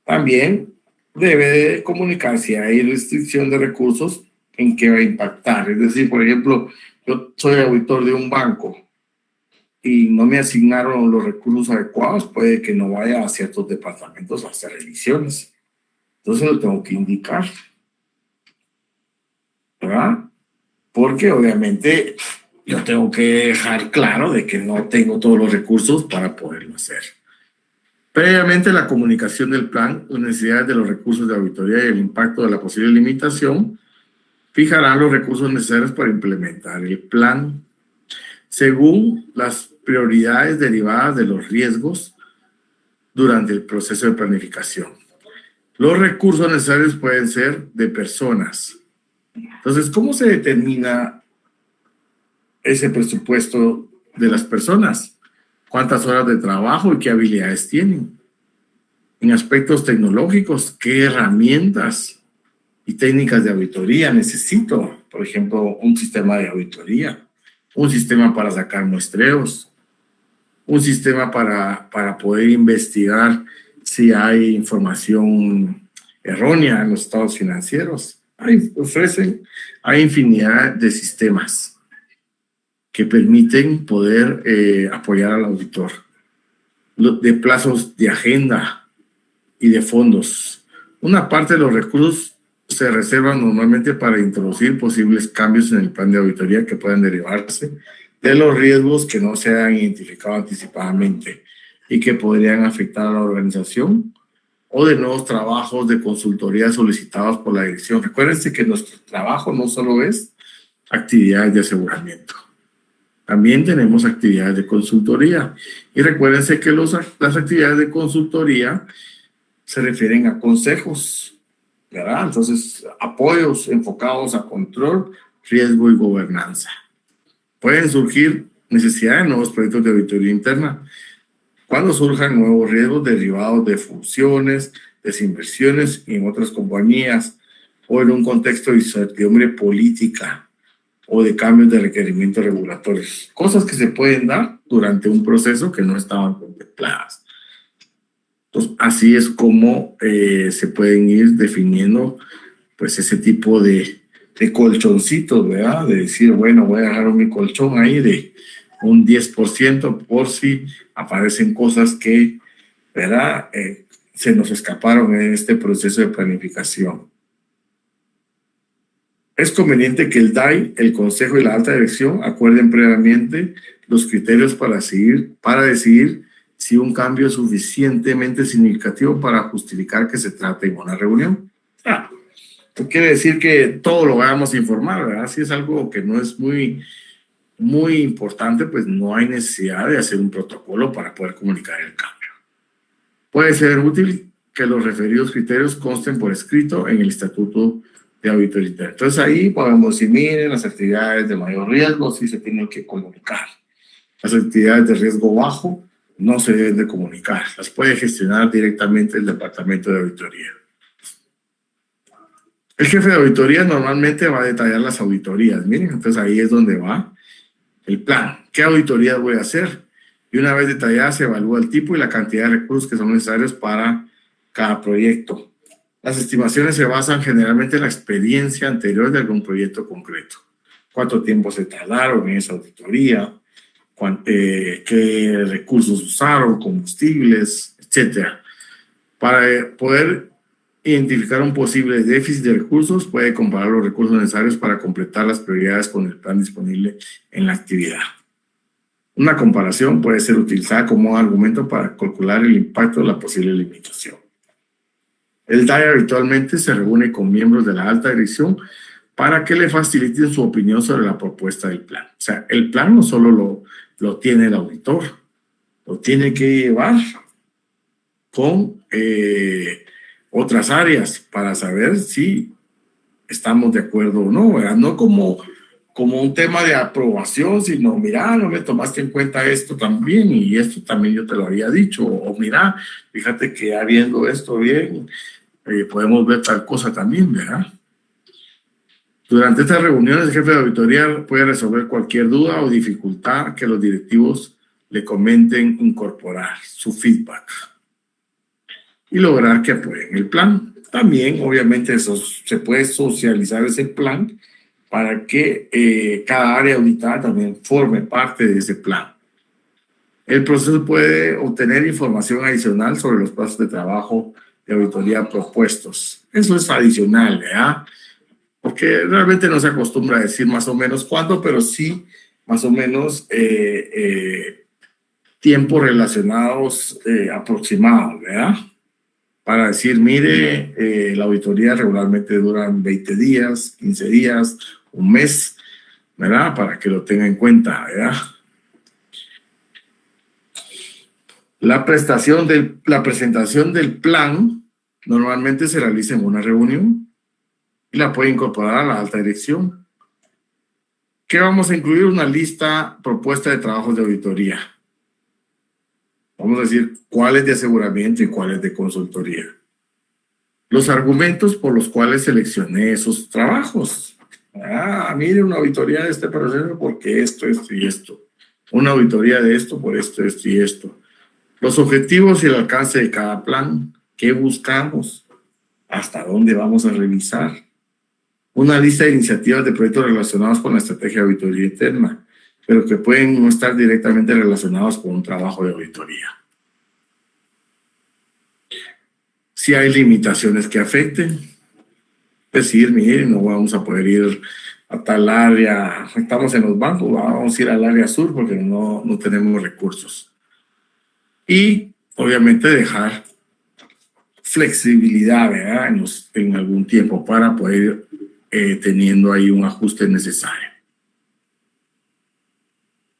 También debe de comunicar si hay restricción de recursos, en qué va a impactar. Es decir, por ejemplo, yo soy auditor de un banco y no me asignaron los recursos adecuados, puede que no vaya a ciertos departamentos a hacer revisiones. Entonces lo tengo que indicar, ¿verdad? Porque obviamente yo tengo que dejar claro de que no tengo todos los recursos para poderlo hacer. Previamente la comunicación del plan, las necesidades de los recursos de auditoría y el impacto de la posible limitación fijarán los recursos necesarios para implementar el plan según las prioridades derivadas de los riesgos durante el proceso de planificación. Los recursos necesarios pueden ser de personas. Entonces, ¿cómo se determina ese presupuesto de las personas? ¿Cuántas horas de trabajo y qué habilidades tienen? En aspectos tecnológicos, ¿qué herramientas y técnicas de auditoría necesito? Por ejemplo, un sistema de auditoría, un sistema para sacar muestreos, un sistema para poder investigar si hay información errónea en los estados financieros. Hay infinidad de sistemas que permiten poder apoyar al auditor, de plazos de agenda y de fondos. Una parte de los recursos se reservan normalmente para introducir posibles cambios en el plan de auditoría que puedan derivarse de los riesgos que no se hayan identificado anticipadamente y que podrían afectar a la organización, o de nuevos trabajos de consultoría solicitados por la dirección. Recuérdense que nuestro trabajo no solo es actividades de aseguramiento, también tenemos actividades de consultoría. Y recuérdense que las actividades de consultoría se refieren a consejos, ¿verdad? Entonces, apoyos enfocados a control, riesgo y gobernanza. Pueden surgir necesidades de nuevos proyectos de auditoría interna cuando surjan nuevos riesgos derivados de fusiones, desinversiones en otras compañías, o en un contexto de incertidumbre política o de cambios de requerimientos regulatorios. Cosas que se pueden dar durante un proceso que no estaban contempladas. Entonces, así es como se pueden ir definiendo pues ese tipo de colchoncitos, ¿verdad? De decir, bueno, voy a dejar mi colchón ahí de un 10% por si aparecen cosas que, ¿verdad?, se nos escaparon en este proceso de planificación. Es conveniente que el DAI, el Consejo y la alta dirección acuerden previamente los criterios para decidir si un cambio es suficientemente significativo para justificar que se trate de una reunión. Esto quiere decir que todo lo vamos a informar, ¿verdad? Si es algo que no es muy importante, pues no hay necesidad de hacer un protocolo para poder comunicar el cambio. Puede ser útil que los referidos criterios consten por escrito en el estatuto de auditoría interna. Entonces ahí podemos decir, miren, las actividades de mayor riesgo sí se tienen que comunicar. Las actividades de riesgo bajo no se deben de comunicar. Las puede gestionar directamente el departamento de auditoría. El jefe de auditoría normalmente va a detallar las auditorías. Miren, entonces ahí es donde va el plan. ¿Qué auditorías voy a hacer? Y una vez detallada se evalúa el tipo y la cantidad de recursos que son necesarios para cada proyecto. Las estimaciones se basan generalmente en la experiencia anterior de algún proyecto concreto. ¿Cuánto tiempo se tardaron en esa auditoría? ¿Qué recursos usaron? Combustibles, etcétera. Para poder identificar un posible déficit de recursos, puede comparar los recursos necesarios para completar las prioridades con el plan disponible en la actividad. Una comparación puede ser utilizada como argumento para calcular el impacto de la posible limitación. El DAE habitualmente se reúne con miembros de la alta dirección para que le faciliten su opinión sobre la propuesta del plan. O sea, el plan no solo lo tiene el auditor, lo tiene que llevar con otras áreas para saber si estamos de acuerdo o no, ¿verdad? No como un tema de aprobación, sino, mira, no me tomaste en cuenta esto también, y esto también yo te lo había dicho, o mira, fíjate que ya viendo esto bien, podemos ver tal cosa también, ¿verdad? Durante estas reuniones, el jefe de auditoría puede resolver cualquier duda o dificultad que los directivos le comenten, incorporar su feedback y lograr que aprueben el plan. También, obviamente, eso se puede socializar ese plan para que cada área auditada también forme parte de ese plan. El proceso puede obtener información adicional sobre los plazos de trabajo de auditoría propuestos. Eso es adicional, ¿verdad? Porque realmente no se acostumbra a decir más o menos cuándo, pero sí más o menos tiempos relacionados aproximados, ¿verdad? Para decir, mire, la auditoría regularmente dura 20 días, 15 días, un mes, ¿verdad? Para que lo tenga en cuenta, ¿verdad? La presentación del plan normalmente se realiza en una reunión y la puede incorporar a la alta dirección. ¿Qué vamos a incluir? Una lista propuesta de trabajos de auditoría. Vamos a decir cuáles de aseguramiento y cuáles de consultoría. Los argumentos por los cuales seleccioné esos trabajos. Mire, una auditoría de este proceso porque esto y esto. Una auditoría de esto por esto y esto. Los objetivos y el alcance de cada plan. ¿Qué buscamos? ¿Hasta dónde vamos a revisar? Una lista de iniciativas de proyectos relacionados con la estrategia de auditoría interna, pero que pueden no estar directamente relacionados con un trabajo de auditoría. Si hay limitaciones que afecten, decir, miren, no vamos a poder ir a tal área, estamos en los bancos, vamos a ir al área sur porque no tenemos recursos. Y obviamente dejar flexibilidad, ¿verdad? En algún tiempo para poder ir teniendo ahí un ajuste necesario.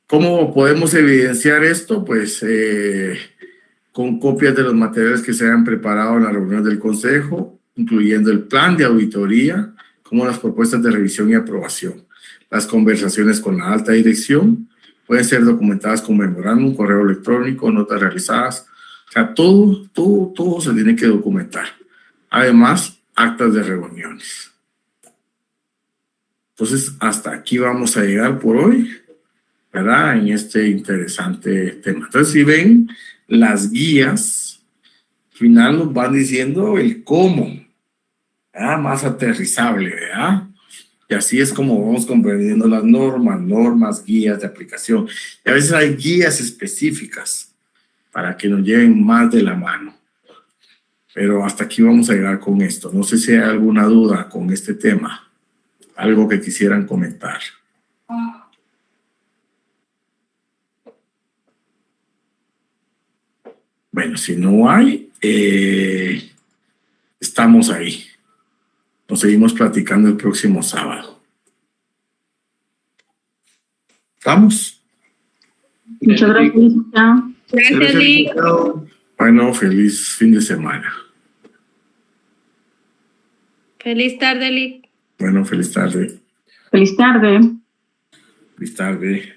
¿Cómo podemos evidenciar esto? Pues con copias de los materiales que se hayan preparado en la reunión del consejo, incluyendo el plan de auditoría, como las propuestas de revisión y aprobación. Las conversaciones con la alta dirección pueden ser documentadas con memorándum, correo electrónico, notas realizadas. O sea, todo se tiene que documentar. Además, actas de reuniones. Entonces, hasta aquí vamos a llegar por hoy, ¿verdad? En este interesante tema. Entonces, si ven, las guías al final nos van diciendo el cómo, ¿verdad? Más aterrizable, ¿verdad? Y así es como vamos comprendiendo las normas, guías de aplicación. Y a veces hay guías específicas para que nos lleven más de la mano. Pero hasta aquí vamos a llegar con esto. No sé si hay alguna duda con este tema. Algo que quisieran comentar. Bueno, si no hay, estamos ahí. Nos seguimos platicando el próximo sábado. ¿Estamos? Muchas gracias. Gracias, Lick. Bueno, feliz fin de semana. Feliz tarde, Lick. Bueno, feliz tarde. Feliz tarde. Feliz tarde.